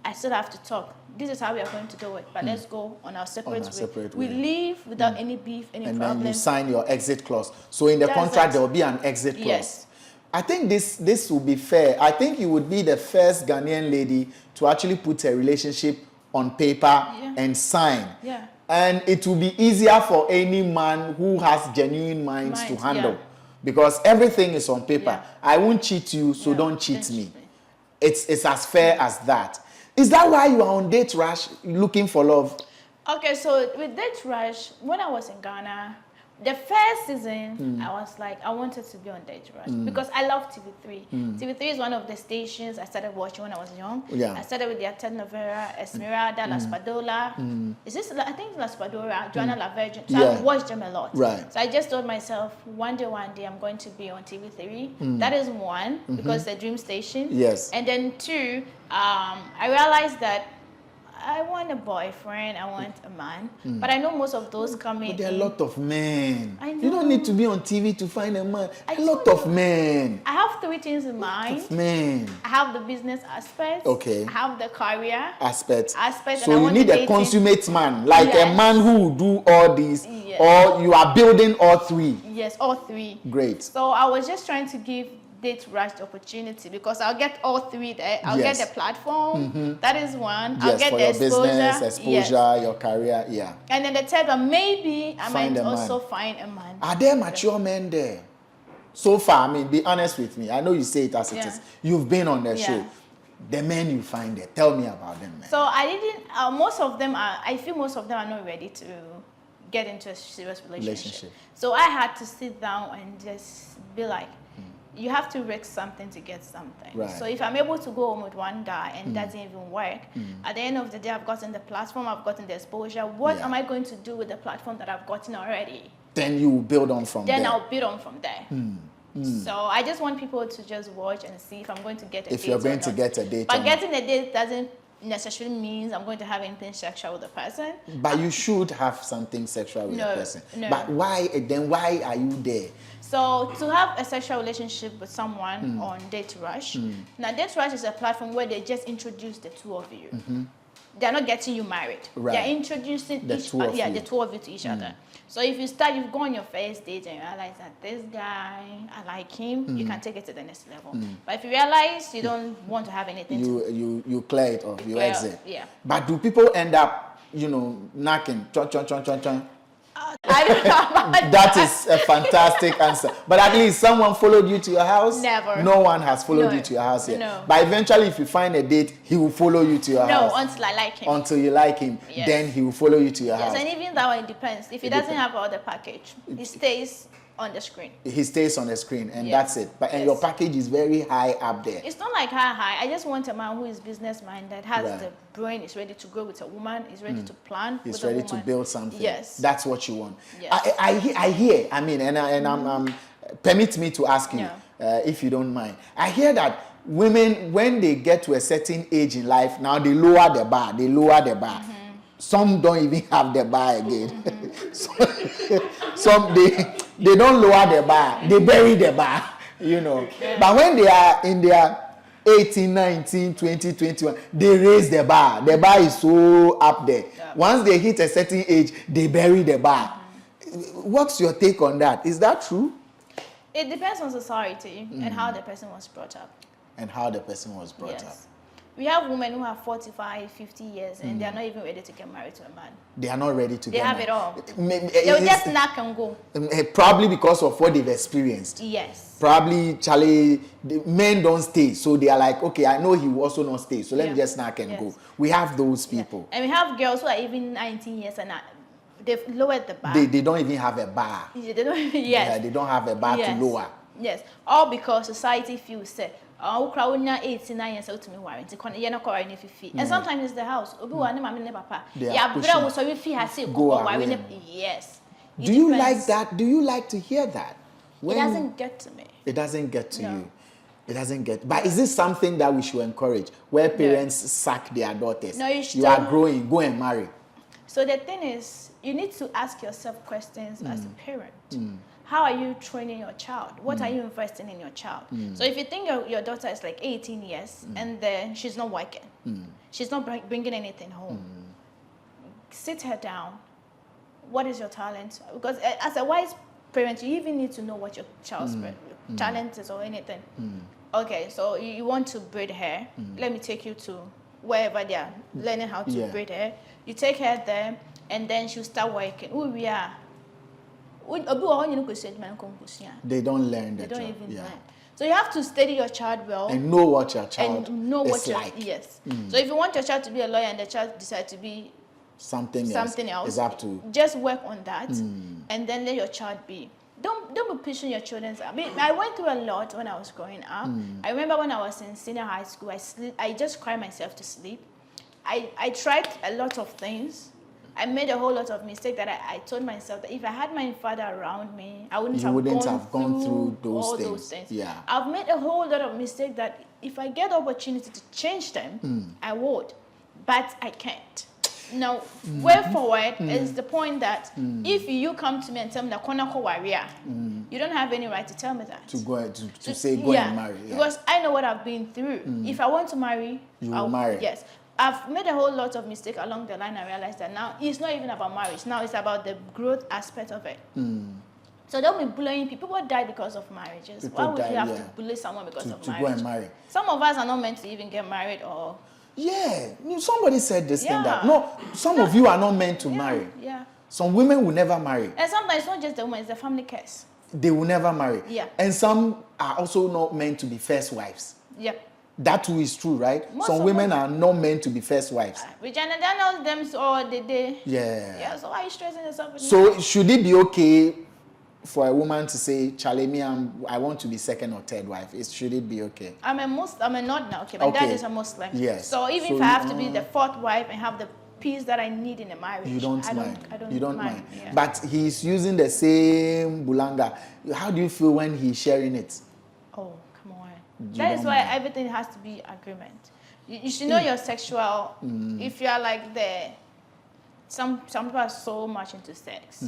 I still have to talk. This is how we are going to do it. But let's go on our separate way. We leave without any beef, any problem. And then you sign your exit clause. So in the contract, there will be an exit clause. Yes. I think this will be fair. I think you would be the first Ghanaian lady to actually put a relationship on paper and sign. Yeah. And it will be easier for any man who has genuine minds to handle. Because everything is on paper. Yeah. I won't cheat you, so don't cheat me. It's as fair as that. Is that why you are on Date Rush looking for love? Okay, so with Date Rush, when I was in Ghana, the first season, I was like, I wanted to be on Date Rush because I love TV3. TV3 is one of the stations I started watching when I was young. Yeah. I started with their telenovela, Esmeralda, La Spadola. Is this, I think La Spadora, Joanna La Virgin. So I watched them a lot. Right. So I just told myself, one day I'm going to be on TV3. That is one, because it's a dream station. Yes. And then two, I realized that I want a boyfriend, I want a man, but I know most of those coming. But there are a lot of men. I know. You don't need to be on TV to find a man. I A lot told of you. men. I have three things in mind. Men. I have the business aspect. Okay. I have the career Aspect. and I So you want need the a dating. consummate man, like a Yes. man who will do all these, Yes. or you are building all three. Yes, all three. Great. So I was just trying to give Date Rush the opportunity because I'll get all three there. I'll get the platform. That is one. I'll Yes, get for the your exposure. business, Yes. your career, yeah. And then the third one, maybe I Find might a man. also find a man. Are there mature men there? So far, I mean, be honest with me. I know you say it as it is. You've been on the show. The men you find there, tell me about them, man. So I didn't, most of them are, I feel most of them are not ready to get into a serious relationship. So I had to sit down and just be like, you have to risk something to get something. Right. So if I'm able to go home with one guy and it doesn't even work, at the end of the day, I've gotten the platform, I've gotten the exposure. What am I going to do with the platform that I've gotten already? Then you will build on from there. Then I'll build on from there. So I just want people to just watch and see if I'm going to get a date. If you're going to get a date. But getting a date doesn't necessarily means I'm going to have anything sexual with the person. But you should have something sexual with the person. No. But why are you there? So to have a sexual relationship with someone on Date Rush, now Date Rush is a platform where they just introduce the two of you. They're not getting you married. Right. They're introducing The two of you. the two of you to each other. So if you go on your first date and you realize that this guy, I like him, you can take it to the next level. But if you realize you don't want to have anything You clear it off, you exit. Yeah. But do people end up, knocking? Chon, chon, chon, chon, chon? I don't know about That is a fantastic answer. But at least someone followed you to your house? Never. No one has followed you to your house yet. No. But eventually, if you find a date, he will follow you to your house. No, until I like him. Until you like him. Yes. Then he will follow you to your Yes, house. and even that one, it depends. If he doesn't have all the package, he stays on the screen. He stays on the screen and Yes. that's it. But and Yes. your package is very high up there. It's not like high. I just want a man who is business minded, has Right. the brain, is ready to go with a woman, is ready to plan. He's with a ready to woman. build something. Yes. That's what you want. Yes. I hear, I mean, I'm permit me to ask you, if you don't mind. I hear that women, when they get to a certain age in life, now they lower the bar. Some don't even have the bar again. Some they don't lower the bar. They bury the bar, But when they are in their 18, 19, 20, 21, they raise the bar. The bar is so up there. Yeah. Once they hit a certain age, they bury the bar. What's your take on that? Is that true? It depends on society and how the person was brought up. And how the person was brought up. We have women who have 45, 50 years and they are not even ready to get married to a man. They are not ready to get married. They have it all. They'll just knock and go. Probably because of what they've experienced. Yes. Probably, Charlie, the men don't stay. So they are like, okay, I know he will also not stay. So let me just knock and go. We have those people. And we have girls who are even 19 years and they've lowered the bar. They don't even have a bar. Yeah, they don't, yes. They don't have a bar to lower. Yes. All because society feels that oh, crowd 89 years old to me warranty. You're not calling if you fee. And sometimes it's the house. Yeah, brother was so fee has go yes. Do you like that? Do you like to hear that? It doesn't get to me. It doesn't get to you. It doesn't get. But is this something that we should encourage? Where parents sack their daughters? No, you are growing. Go and marry. So the thing is, you need to ask yourself questions as a parent. How are you training your child? What are you investing in your child? So if you think your daughter is like 18 years and then she's not working, she's not bringing anything home, sit her down. What is your talent? Because as a wise parent, you even need to know what your child's talent is or anything. Okay, so you want to braid hair. Let me take you to wherever they are learning how to braid hair. You take her there, and then she'll start working. Who we are. They don't learn that. They don't even learn. So you have to study your child well. And know what your child is like. Yes. So if you want your child to be a lawyer and the child decides to be something else, it's up to just work on that, and then let your child be. Don't be pushing your children. I mean, I went through a lot when I was growing up. I remember when I was in senior high school, I just cried myself to sleep. I tried a lot of things. I made a whole lot of mistakes that I told myself that if I had my father around me, I wouldn't have gone through those things. Yeah. I've made a whole lot of mistakes that if I get the opportunity to change them, I would. But I can't. Now, way forward is the point that if you come to me and tell me that Konako warrior, you don't have any right to tell me that. To say go and marry. Yeah. Because I know what I've been through. If I want to marry, I'll marry. Yes. I've made a whole lot of mistakes along the line. I realized that now it's not even about marriage. Now it's about the growth aspect of it. So don't be bullying people. People die because of marriages. Why would you have to bully someone because of marriage? To go and marry. Some of us are not meant to even get married or... Yeah. Somebody said this thing that, some of you are not meant to marry. Yeah. Some women will never marry. And sometimes it's not just the woman, it's the family curse. They will never marry. Yeah. And some are also not meant to be first wives. Yeah. That too is true, right? Some women are not meant to be first wives. Regina Daniels, them, or they. Yeah. Yeah, so why are you stressing yourself? So should it be okay for a woman to say, Charlie, I want to be second or third wife? Should it be okay? I'm a not now, okay. My dad is a Muslim. Yes. So even if I have to be the fourth wife and have the peace that I need in a marriage, you don't mind. You don't mind. Yeah. But he's using the same bulanga. How do you feel when he's sharing it? Oh. That is why everything has to be agreement. You should know your sexual. If you are like some people are so much into sex.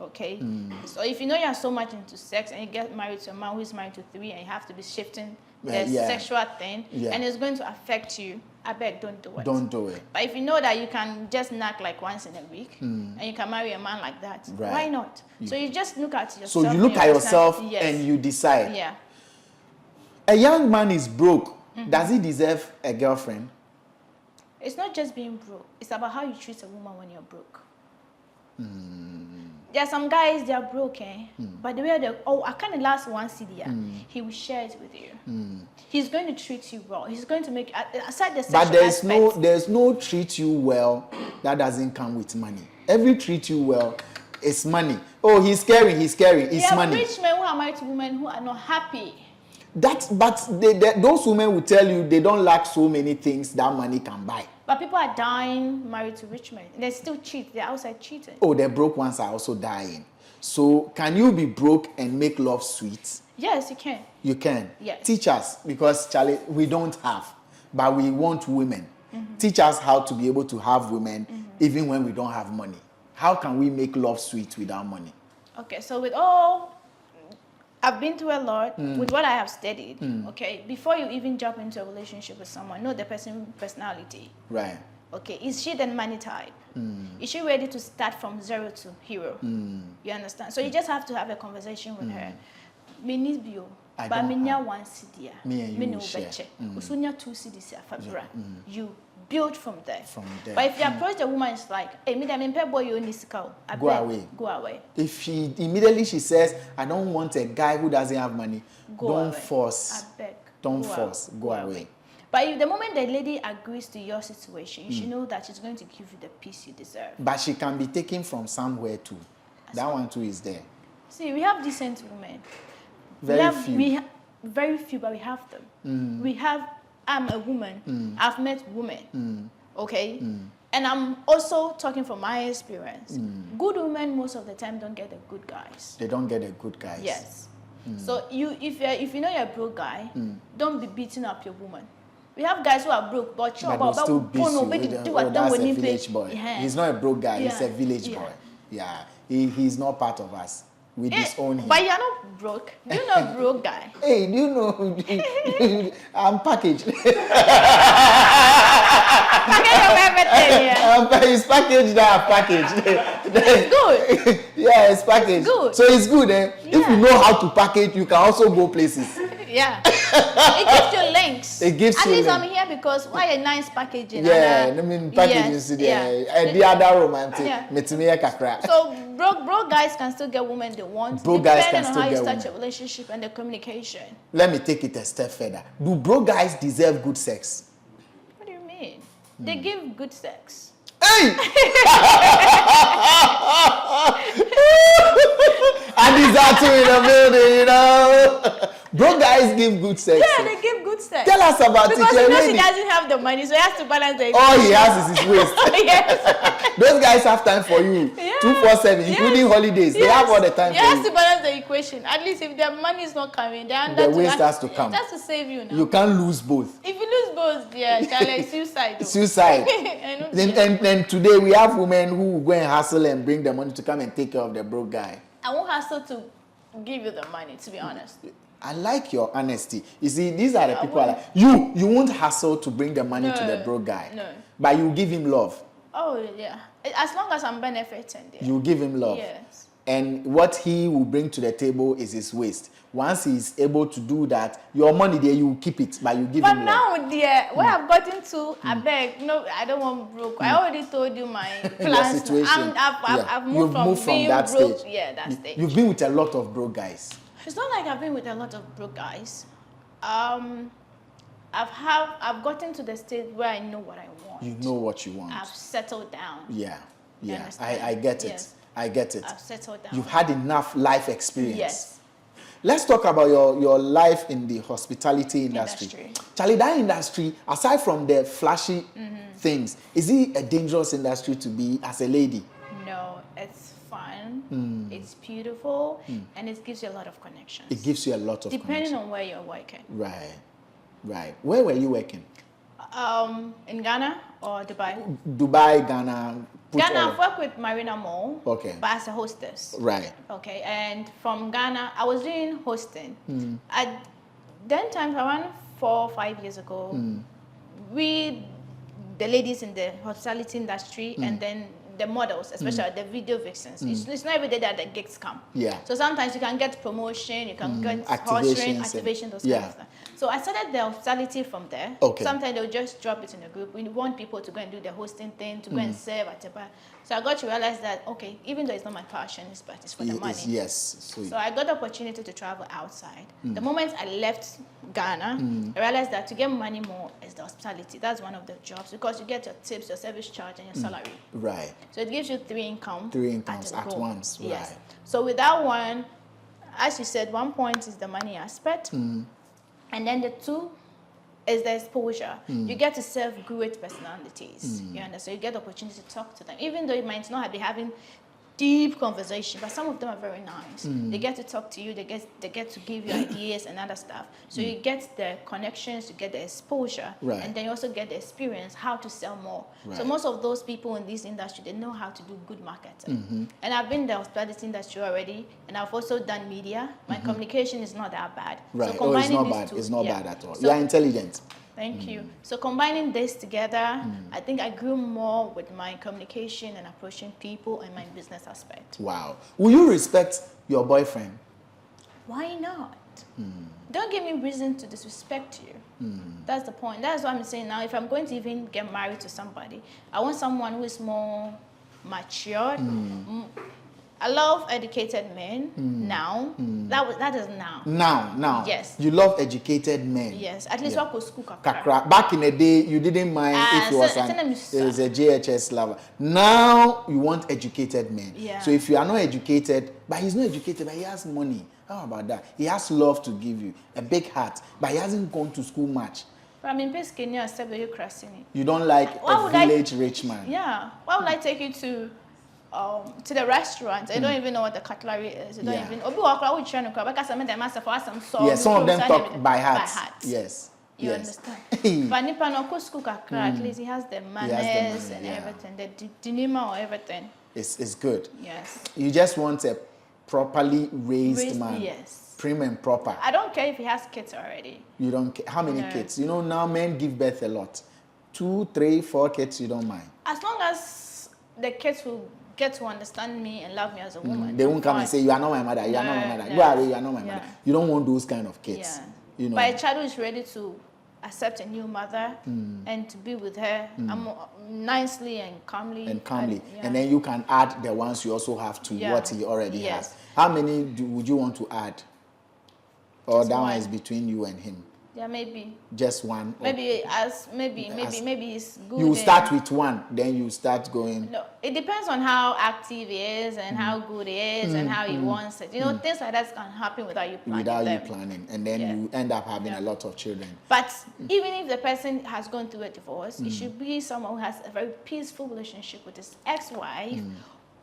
Okay? So if you know you are so much into sex and you get married to a man who is married to 3 and you have to be shifting the sexual thing and it's going to affect you, I beg, don't do it. Don't do it. But if you know that you can just knock like once in a week and you can marry a man like that, why not? So you just look at yourself. So you look at yourself and you decide. Yeah. A young man is broke. Does he deserve a girlfriend? It's not just being broke. It's about how you treat a woman when you're broke. There are some guys, they are broken, but the way I can't last one CD, he will share it with you. He's going to treat you well. He's going to make, aside the sexual aspect. But there's no treat you well that doesn't come with money. Every treat you well is money. Oh, he's caring, it's money. Rich men who are married to women who are not happy. But those women will tell you they don't lack so many things that money can buy. But people are dying married to rich men. They still cheat. They're outside cheating. Oh, the broke ones are also dying. So can you be broke and make love sweet? Yes, you can. You can? Yes. Teach us, because, Charlie, we don't have, but we want women. Teach us how to be able to have women even when we don't have money. How can we make love sweet without money? Okay, so with all... I've been through a lot with what I have studied, okay? Before you even jump into a relationship with someone, know the person's personality. Right. Okay, is she the money type? Is she ready to start from 0 to hero? You understand? So you just have to have a conversation with her. Me need bio. But me nya 1 cedi. Me and you no share. beche. Usunya 2 cedis afabra. You build from there. But if you approach the woman, it's like, hey, me dem boy you nisika. Go away. Go away. If she immediately she says, I don't want a guy who doesn't have money, don't force. I beg. Don't force. Go away. But if the moment the lady agrees to your situation, you should know that she's going to give you the peace you deserve. But she can be taken from somewhere too. That one too is there. See, we have decent women. Very few. Very few, but we have them. We have, I'm a woman. I've met women. Okay? And I'm also talking from my experience. Good women most of the time don't get the good guys. They don't get the good guys. Yes. So if you know you're a broke guy, don't be beating up your woman. We have guys who are broke, but still beat you. That's a village boy. He's not a broke guy. He's a village boy. Yeah. He's not part of us. We disown him. But you're not broke. You're not broke guy. Hey, do you know? I'm packaged. It's packaged that packaged. It's good. Yeah, it's packaged. Good. So it's good, eh? Yeah. If you know how to package, you can also go places. Yeah. It gives you links. It gives At you least links. I'm here because why a nice packaging? Yeah, I mean packaging is the other romantic. Yeah. So broke guys can still get women they want. Broke guys can depending on still how you get start women. your relationship and the communication. Let me take it a step further. Do broke guys deserve good sex? What do you mean? They give good sex. Hey! Adizatu in the building, you know. Broke guys give good sex. Yeah, they give good sex. Tell us about it. Because you know she doesn't have the money, so he has to balance the equation. All he has is his waist. Yes. Those guys have time for you. Yeah. 247, including holidays. They have all the time he for has you. to balance the equation. At least if their money is not coming, the waist has to come. That's to save you now. You can't lose both. If you lose both, yeah, Charlie, suicide. Though. Suicide. And today we have women who will go and hustle and bring the money to come and take care of the broke guy. I won't hustle to give you the money, to be honest. I like your honesty. You see, these are the people I like. You won't hustle to bring the money to the broke guy. No. But you give him love. Oh, yeah. As long as I'm benefiting. Yeah. You give him love. Yes. And what he will bring to the table is his waist. Once he's able to do that, your money there, you keep it, but you give him love. But now, dear, where I've gotten to, I beg, no, I don't want broke. I already told you my plans. Situation. I've moved from being that broke. stage. Yeah, that stage. You've been with a lot of broke guys. It's not like I've been with a lot of broke guys. I've gotten to the stage where I know what I want. You know what you want. I've settled down. Yeah. I get it. Yes. I get it. I've settled down. You've had enough life experience. Yes. Let's talk about your life in the hospitality industry. Charlie, that industry, aside from the flashy things, is it a dangerous industry to be as a lady? No, it's fun. It's beautiful, and it gives you a lot of connections. It gives you a lot of depending on where you're working. Right. Where were you working? In Ghana or Dubai? Dubai, Ghana. Ghana, I've worked with Marina Mall. Okay. But as a hostess. Right. Okay, and from Ghana, I was doing hosting. At then times around 4 or 5 years ago, we, the ladies in the hospitality industry, and then the models, especially the video vixens. It's not every day that the gigs come. Yeah. So sometimes you can get promotion, you can get activation, those kind of stuff. So I started the hospitality from there. Okay. Sometimes they'll just drop it in the group. We want people to go and do the hosting thing, to go and serve at the bar. So I got to realize that, okay, even though it's not my passion, but it's for the money. Yes. Sweet. So I got the opportunity to travel outside. The moment I left Ghana, I realized that to get money more is the hospitality. That's one of the jobs because you get your tips, your service charge, and your salary. Right. So it gives you 3 incomes. 3 incomes at once. Yes. Right. So with that one, as you said, one point is the money aspect. And then the 2 is the exposure. You get to serve great personalities. You understand? So you get the opportunity to talk to them. Even though you might not be having deep conversation, but some of them are very nice. They get to talk to you, they get to give you ideas and other stuff. So you get the connections, you get the exposure, and then you also get the experience how to sell more. So most of those people in this industry, they know how to do good marketing. And I've been in the hospitality industry already, and I've also done media. My communication is not that bad. Right. So combining it's not these bad. two, It's not bad at all. So, you are intelligent. Thank you. So combining this together, I think I grew more with my communication and approaching people and my business aspect. Wow. Will you respect your boyfriend? Why not? Don't give me reason to disrespect you. That's the point. That's what I'm saying now. If I'm going to even get married to somebody, I want someone who is more matured. I love educated men now. That is now. Now. Yes. You love educated men. Yes. At least what school kakra. Back in the day, you didn't mind if it was a JHS lover. Now you want educated men. Yeah. So if you are not educated, but he's not educated, but he has money. How about that? He has love to give you, a big heart, but he hasn't gone to school much. But I mean, basically, you don't like a village rich man. Yeah. Why would I take you to the restaurant? I don't even know what the cutlery is. You don't even. Yeah, some of them talk by heart. Yes. You understand? But Nipa no school at least he has the manners and everything, the denima or everything. It's good. Yes. You just want a properly raised man. Yes. Prim and proper. I don't care if he has kids already. You don't care. How many kids? You know, now men give birth a lot. 2, 3, 4 kids, you don't mind. As long as the kids will get to understand me and love me as a woman. They won't come and say, you are not my mother, you are not my mother. You are not my mother. You don't want those kind of kids. Yeah. You know. But a child who is ready to accept a new mother and to be with her nicely and calmly. And then you can add the ones you also have to what he already has. How many would you want to add? Or just that one is between you and him? Yeah, maybe. Just one? Maybe maybe it's good. You start with one, then you start going. No, it depends on how active he is and how good he is and how he wants it. You know, things like that can happen without you planning. And then you end up having a lot of children. But even if the person has gone through a divorce, it should be someone who has a very peaceful relationship with his ex-wife,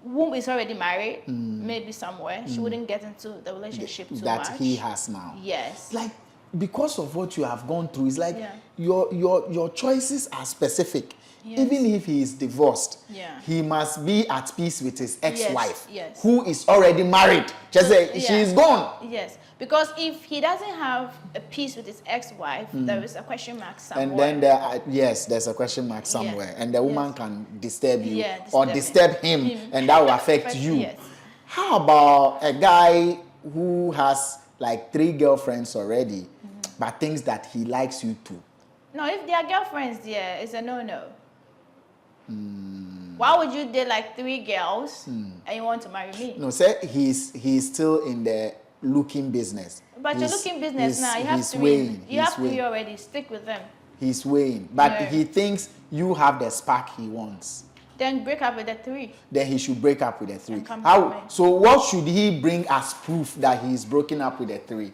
whom is already married, maybe somewhere. She wouldn't get into the relationship too much. That he has now. Yes. Like, because of what you have gone through, it's like your choices are specific. Yes. Even if he is divorced, he must be at peace with his ex-wife, who is already married. Just say she is gone. Yes, because if he doesn't have a peace with his ex-wife, there is a question mark somewhere. And then there's a question mark somewhere, and the woman can disturb you or disturb him, and that will affect you. Yes. How about a guy who has like 3 girlfriends already, but thinks that he likes you too? No, if they are girlfriends, it's a no-no. Why would you date like 3 girls and you want to marry me? No, say he's still in the looking business. But you're looking business now. You have to be already. Stick with them. He's weighing, but he thinks you have the spark he wants. Then break up with the 3. Then he should break up with the 3. How? So what should he bring as proof that he's broken up with the 3?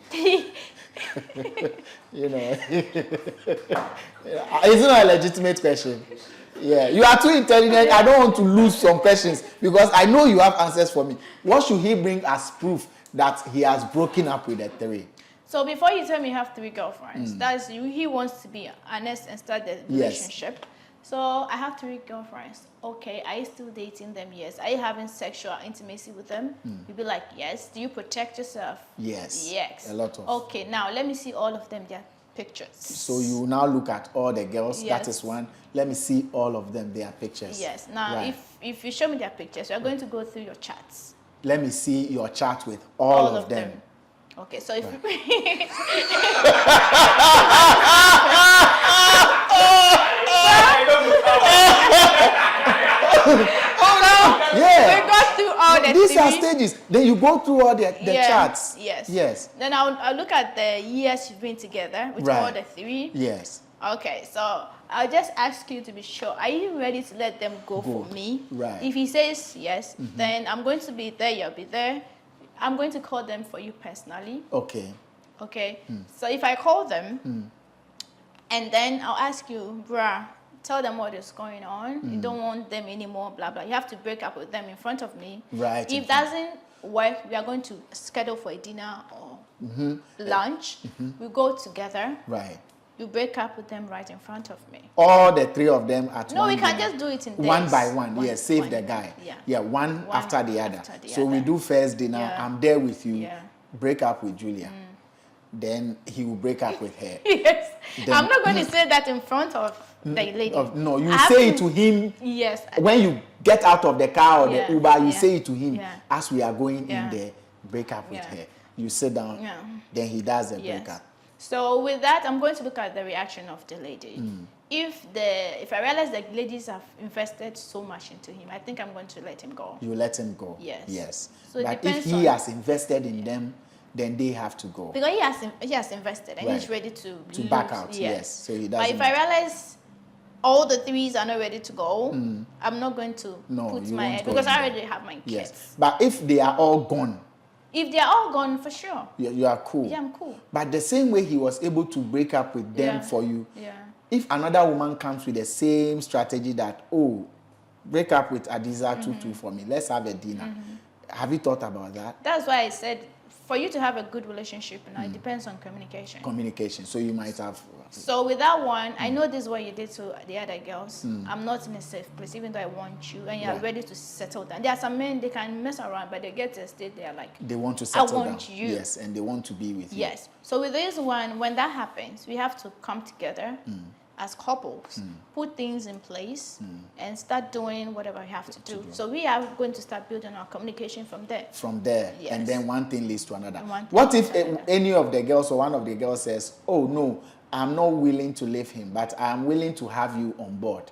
You know, it's not a legitimate question. Yeah, you are too intelligent. I don't want to lose some questions because I know you have answers for me. What should he bring as proof that he has broken up with the 3? So before you tell me you have 3 girlfriends, that's you. He wants to be honest and start the relationship. Yes. So I have 3 girlfriends. Okay, are you still dating them? Yes. Are you having sexual intimacy with them? You'll be like, yes. Do you protect yourself? Yes. Yes. A lot of. Okay, now let me see all of them, their pictures. So you now look at all the girls. Yes. That is one. Let me see all of them, their pictures. Yes. Now, if you show me their pictures, we're going to go through your chats. Let me see your chat with all of them. Okay, so if you... We got through all the These are stages. Then you go through all the chats. Yes. Then I'll look at the years you've been together with all the 3. Yes. Okay, so I'll just ask you to be sure. Are you ready to let them go for me? Right. If he says yes, then I'm going to be there, you'll be there. I'm going to call them for you personally. Okay. Okay. So if I call them, and then I'll ask you, bruh, tell them what is going on. You don't want them anymore, blah, blah. You have to break up with them in front of me. Right. If it doesn't work, we are going to schedule for a dinner or lunch. We go together. Right. You break up with them right in front of me. All the 3 of them at No, we can just do it in days. One by one. Yes, save the guy. Yeah, one after the other. So we do first dinner. I'm there with you. Break up with Julia. Then he will break up with her. Yes. Then, I'm not going to say that in front of the lady. No, you say it to him. Yes. When you get out of the car or the Uber, you say it to him as we are going in there. Break up with her. you sit down, then he does the breakup. So with that, I'm going to look at the reaction of the lady. If I realize that ladies have invested so much into him, I think I'm going to let him go. You let him go. Yes. So but if he has invested in them, then they have to go. Because he has invested and he's ready to back out. Yes. So he doesn't. But if I realize all the threes are not ready to go, I'm not going to put my head, because I already have my kids. Yes. But if they are all gone. If they are all gone, for sure. You are cool. Yeah, I'm cool. But the same way he was able to break up with them for you, if another woman comes with the same strategy that, oh, break up with Adizatu too for me, let's have a dinner. Have you thought about that? That's why I said, for you to have a good relationship, it depends on communication. Communication. So you might have... So with that one, I know this is what you did to the other girls. I'm not in a safe place, even though I want you, and you're ready to settle down. There are some men, they can mess around, but they get to a state, they're like... They want to settle down. I want you. Yes, and they want to be with you. Yes. So with this one, when that happens, we have to come together as couples, put things in place, and start doing whatever we have to do. So we are going to start building our communication from there. From there, and then one thing leads to another. What if any of the girls or one of the girls says, oh no, I'm not willing to leave him, but I'm willing to have you on board?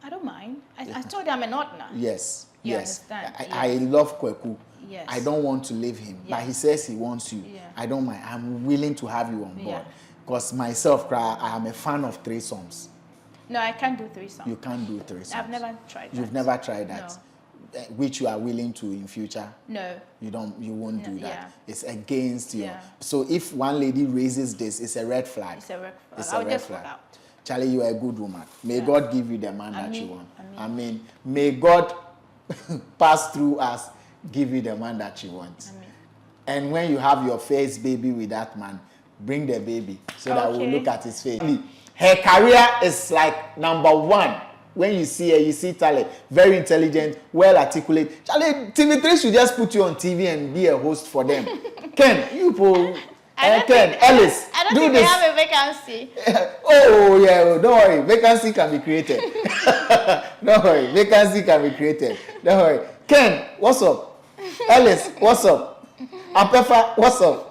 I don't mind. I told you I'm an ordinary. Yes. You understand? I love Kweku. Yes. I don't want to leave him, but he says he wants you. I don't mind. I'm willing to have you on board. Because myself, I am a fan of threesomes. No, I can't do threesomes. You can't do threesomes. I've never tried that. You've never tried that? No. Which you are willing to in future? No. You won't do that. It's against you. So if one lady raises this, it's a red flag. It's a red flag. It's I'll just walk out. Charlie, you are a good woman. May God give you the man that you want. May God pass through us, give you the man that you want. And when you have your first baby with that man, bring the baby so that we'll look at his face. Her career is like #1. When you see her, you see talent, very intelligent, well articulate. Charlie, TV3 should just put you on TV and be a host for them. Ken, you Ellis, I don't think this. They have a vacancy. Oh yeah, don't worry, vacancy can be created. Don't worry, vacancy can be created. Don't worry. Ken, what's up? Ellis, what's up? Apefa, what's up?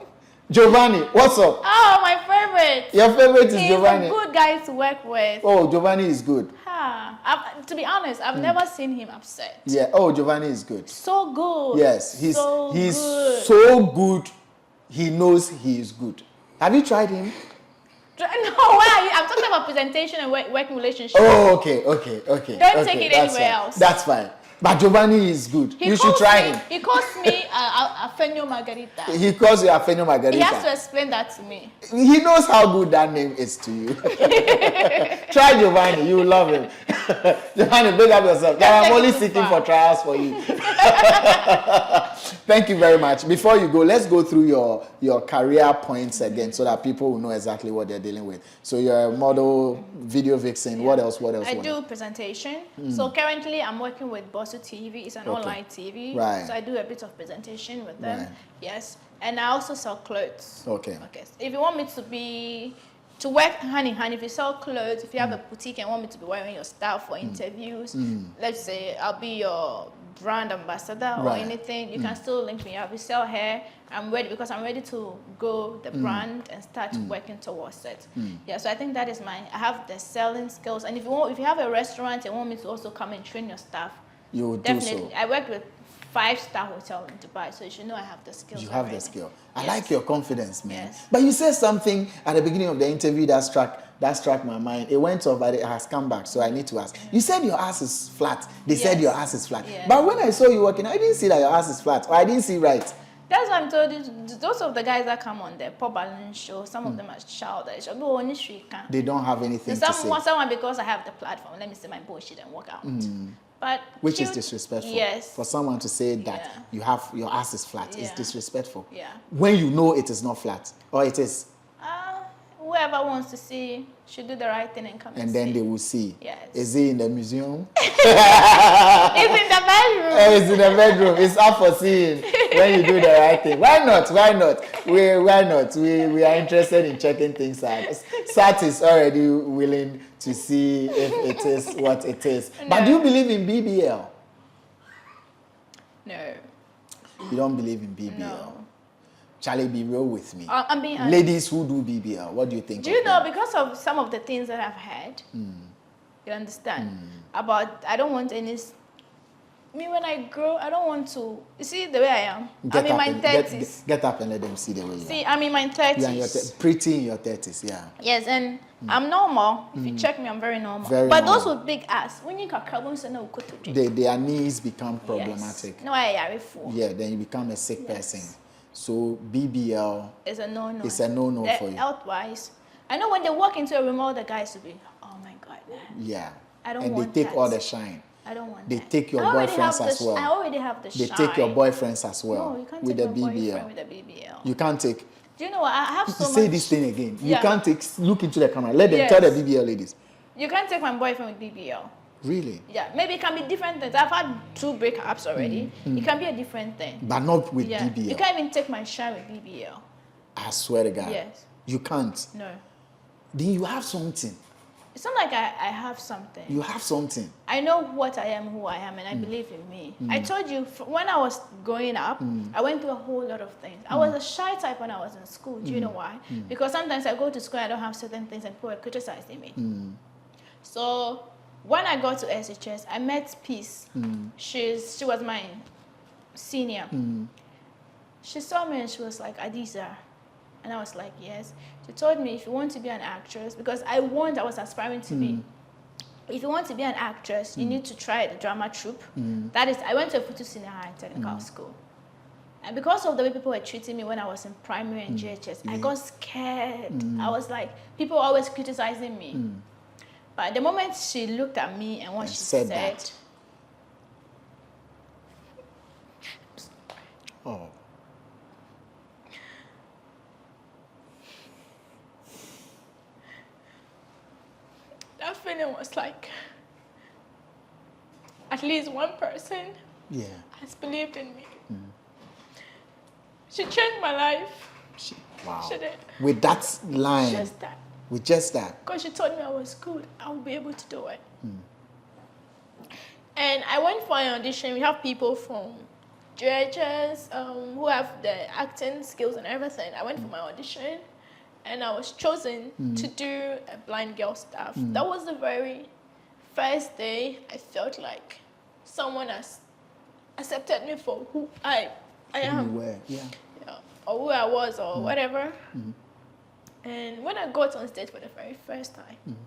Giovanni, what's up? Oh, my favorite. Your favorite is Giovanni. He's a good guy to work with. Oh, Giovanni is good. To be honest, I've never seen him upset. Yeah. Oh, Giovanni is good. So good. Yes, he's good. so good. He knows he is good. Have you tried him? No, why are you? I'm talking about presentation and working relationship. Oh, okay. Don't take it anywhere else. That's fine. But Giovanni is good. You should try him. He calls me Afenyo Margarita. He calls you Afenyo Margarita. He has to explain that to me. He knows how good that name is to you. Try Giovanni. You will love him. Giovanni, big up yourself. I'm only seeking for trials for you. Thank you very much. Before you go, let's go through your career points again so that people will know exactly what they're dealing with. So you're a model, video vixen. Yeah. What else? I do presentation. So currently I'm working with Bosu TV. It's an online TV. Right. So I do a bit of presentation with them. Right. Yes. And I also sell clothes. Okay. If you want me to work hand in hand, if you sell clothes, if you have a boutique and want me to be wearing your stuff for interviews, let's say I'll be your brand ambassador or anything, you can still link me up. We sell hair, I'm ready because I'm ready to grow the brand and start working towards it. Yeah, so I think that is I have the selling skills. And if you have a restaurant and want me to also come and train your staff, you will definitely do so. I work with 5-star hotel in Dubai, so you should know I have the skills. You have already. the skill. I like your confidence, man. Yes. But you said something at the beginning of the interview that struck my mind. It went off, but it has come back, so I need to ask. You said your ass is flat. They said your ass is flat. Yes. But when I saw you working, I didn't see that your ass is flat, or I didn't see right. That's why I'm told you, those of the guys that come on the pop balance show, some of them are childish. They don't have anything to say. Someone, because I have the platform, let me say my bullshit and walk out. But which is disrespectful. Yes. For someone to say that you have your ass is flat is disrespectful. Yeah. When you know it is not flat, or it is. Whoever wants to see should do the right thing and come and then see. They will see. Yes. Is it in the museum? It's in the bedroom. It's in the bedroom. It's up for seeing when you do the right thing. Why not? Why not? Why not? We are interested in checking things out. Sat is already willing to see if it is what it is. No. But do you believe in BBL? No. You don't believe in BBL? No. Charlie, be real with me. I'm being honest. Ladies who do BBL, what do you think? Do you know, because of some of the things that I've heard, you understand, about I don't want any... Me, when I grow, I don't want to... You see the way I am? I'm in my 30s. Get up and let them see the way you are. See, I'm in my 30s. Pretty in your 30s, yeah. Yes, and I'm normal. If you check me, I'm very normal. But those with big ass, when you can carbon, their knees become problematic. Yes. No, I fool. Yeah, then you become a sick person. So BBL is a no-no. It's a no-no for you. Health-wise, I know when they walk into a room, all the guys will be, oh my God, man. Yeah. I don't want that. And they take all the shine. I don't want they that. take your boyfriends as well. I already have the shine. They take your boyfriends as well. No, you can't with take the my BBL. boyfriend with the BBL. You can't take... Do you know what? I have so much... Say this thing again. Yeah. You can't take... Look into the camera. Let them tell the BBL ladies. You can't take my boyfriend with BBL. Really? Yeah. Maybe it can be different things. I've had 2 breakups already. It can be a different thing. But not with BBL. You can't even take my shine with BBL. I swear to God. Yes. You can't. No. Then you have something. It's not like I have something. You have something. I know what I am, who I am, and I believe in me. I told you, when I was growing up, I went through a whole lot of things. I was a shy type when I was in school. Do you know why? Because sometimes I go to school, I don't have certain things, and people are criticizing me. So when I got to SHS, I met Peace. She was my senior. She saw me and she was like, Adiza. And I was like, yes. She told me, if you want to be an actress, because I was aspiring to be. If you want to be an actress, you need to try the drama troupe. That is, I went to a Fuulish senior high technical school. And because of the way people were treating me when I was in primary and GHS, I got scared. I was like, people were always criticizing me. But the moment she looked at me and what she said, that. Oh. That feeling was like, at least one person has believed in me. She changed my life. Wow. She did. With that line. Just that. With just that. Because she told me I was good, I would be able to do it. And I went for an audition. We have people from judges who have the acting skills and everything. I went for my audition. And I was chosen to do a blind girl stuff. That was the very first day I felt like someone has accepted me for who I am. You were, or who I was, or whatever. And when I got on stage for the very first time,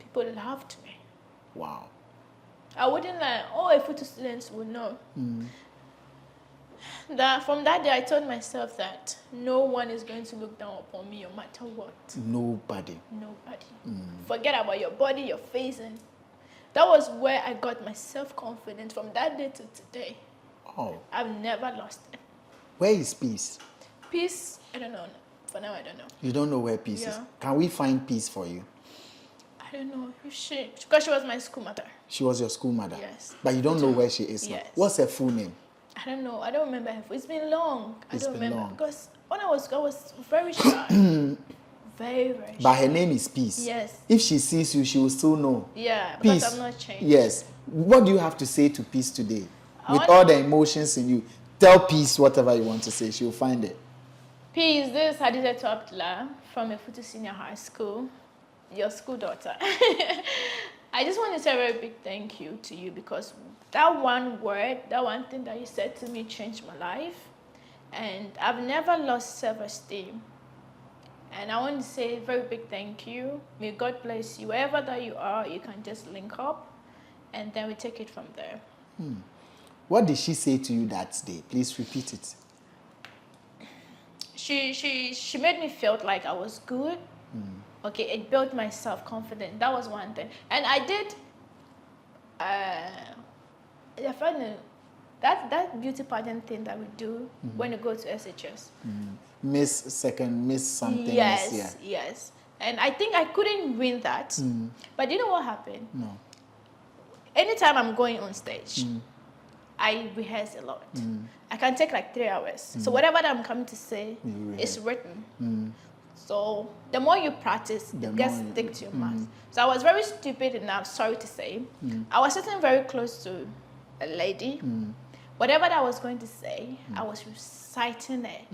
people loved me. Wow. I wouldn't like, a photo students would know. That from that day, I told myself that no one is going to look down upon me no matter what. Nobody. Forget about your body, your face, and that was where I got my self-confidence from that day to today. Oh. I've never lost it. Where is Peace? Peace, I don't know. For now, I don't know. You don't know where Peace is? Can we find Peace for you? I don't know. Because she was my school mother. She was your school mother? Yes. But you don't know where she is now? Yes. What's her full name? I don't know. I don't remember her. It's been long. I don't remember. Long. Because when I was very shy. very, very shy. But her name is Peace. Yes. If she sees you, she will still know. Yeah, Peace. because I'm not changed. Yes. What do you have to say to Peace today? With all the emotions in you, tell Peace whatever you want to say. She'll find it. Peace, this is Adizatu Date from a Fuulish senior high school. Your school daughter. I just want to say a very big thank you to you, because that one word, that one thing that you said to me changed my life. And I've never lost self-esteem. And I want to say a very big thank you. May God bless you. Wherever that you are, you can just link up, and then we take it from there. What did she say to you that day? Please repeat it. She made me feel like I was good. Okay, it built my self-confidence. That was one thing. And I did, I found that beauty pageant thing that we do when you go to SHS. Miss something. Yes. And I think I couldn't win that. But you know what happened? No. Anytime I'm going on stage, I rehearse a lot. I can take like 3 hours. So whatever that I'm coming to say is written. So the more you practice, it gets stick to your mouth. So I was very stupid enough, sorry to say. I was sitting very close to a lady. whatever that I was going to say, I was reciting it.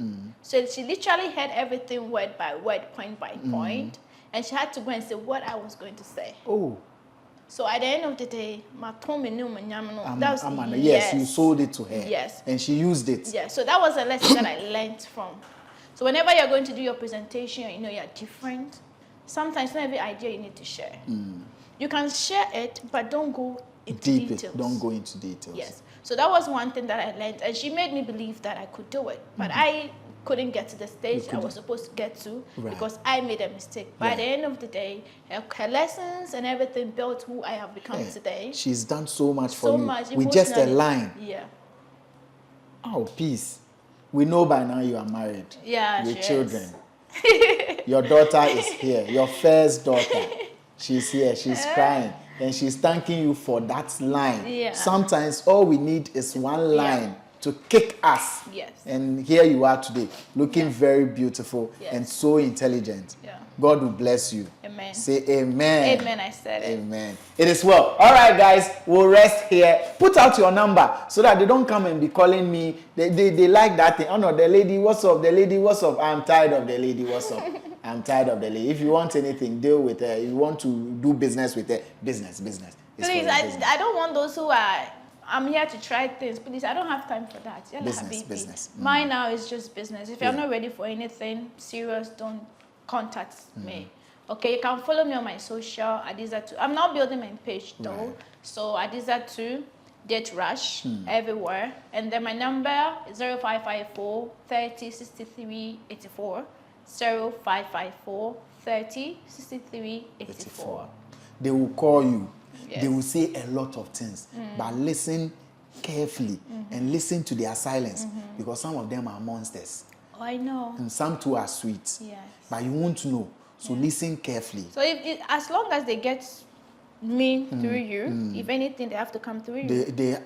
So she literally heard everything word by word, point by point, and she had to go and say what I was going to say. Oh. So at the end of the day, yes, you sold it to her. Yes. And she used it. Yeah, so that was a lesson that I learned from. So whenever you're going to do your presentation, you know you're different, sometimes not every idea you need to share. You can share it, but don't go into details. Don't go into details. Yes. So that was one thing that I learned, and she made me believe that I could do it. But I couldn't get to the stage I was supposed to get to because I made a mistake. But at the end of the day, her lessons and everything built who I have become today. She's done so much for you. Much with just a line. Yeah. Oh, peace. We know by now you are married. Yeah, with children. Your daughter is here. Your first daughter. She's here. She's crying. And she's thanking you for that line. Yeah. Sometimes all we need is one line to kick us. Yes. And here you are today, looking very beautiful and so intelligent. Yeah. God will bless you. Amen. Say amen. Amen, I said it. Amen. It is well. All right, guys, we'll rest here. Put out your number so that they don't come and be calling me. They like that thing. Oh, no, the lady, what's up? The lady, what's up? I'm tired of the lady, what's up? I'm tired of the lady. If you want anything, deal with her. If you want to do business with her, business. It's please, I don't want those who are, I'm here to try things. Please, I don't have time for that. Business. Mine now is just business. If you're not ready for anything serious, don't contact me. Okay, you can follow me on my social, Adizatu. I'm now building my page though. Right. So Adizatu Date Rush everywhere. And then my number is 0554 30 63 84. 0554 30 63 84. They will call you. Yes. They will say a lot of things. But listen carefully and listen to their silence because some of them are monsters. Oh, I know. And some too are sweet. Yes. But you won't know. So listen carefully. So as long as they get me through you, if anything, they have to come through you. We can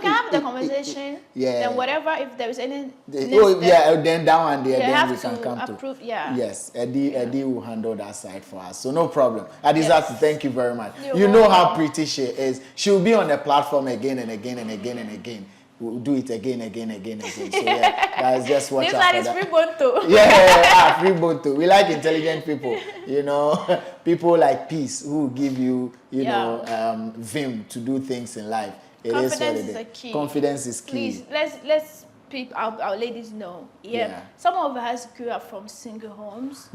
have the conversation. Then whatever, if there is any... then that one there, then we can come approve, to. Yes, Eddie will handle that side for us. So no problem. Adizatu, thank you very much. You know how pretty she is. She'll be on the platform again and again and again and again. We'll do it again. So guys, just watch out. This one is free bonto. Free bonto. We like intelligent people, people like peace who give you, vim to do things in life. Confidence is a key. Confidence is key. Please, let's our ladies know. Some of us grew up from single homes.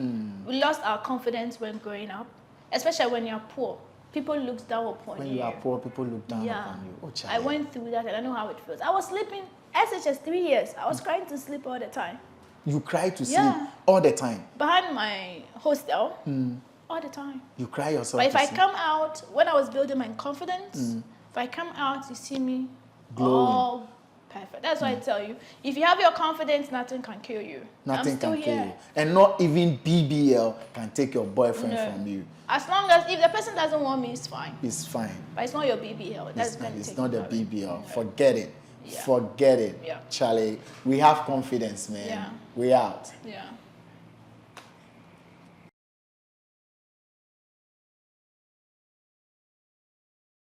We lost our confidence when growing up, especially when you're poor. People look down upon you. When you are poor, people look down upon you. Oh, I went through that and I know how it feels. I was sleeping, SHS 3 years. I was trying to sleep all the time. You cry to sleep all the time? Behind my hostel, all the time. You cry yourself But if I sleep? come out, when I was building my confidence, if I come out, you see me glowing. All perfect. That's why I tell you, if you have your confidence, nothing can kill you. Nothing can kill you. And not even BBL can take your boyfriend from you. As long as, if the person doesn't want me, it's fine. It's fine. But it's not your BBL. It's not the BBL. Forget it. Forget it. Charlie, we have confidence, man. We out. Yeah.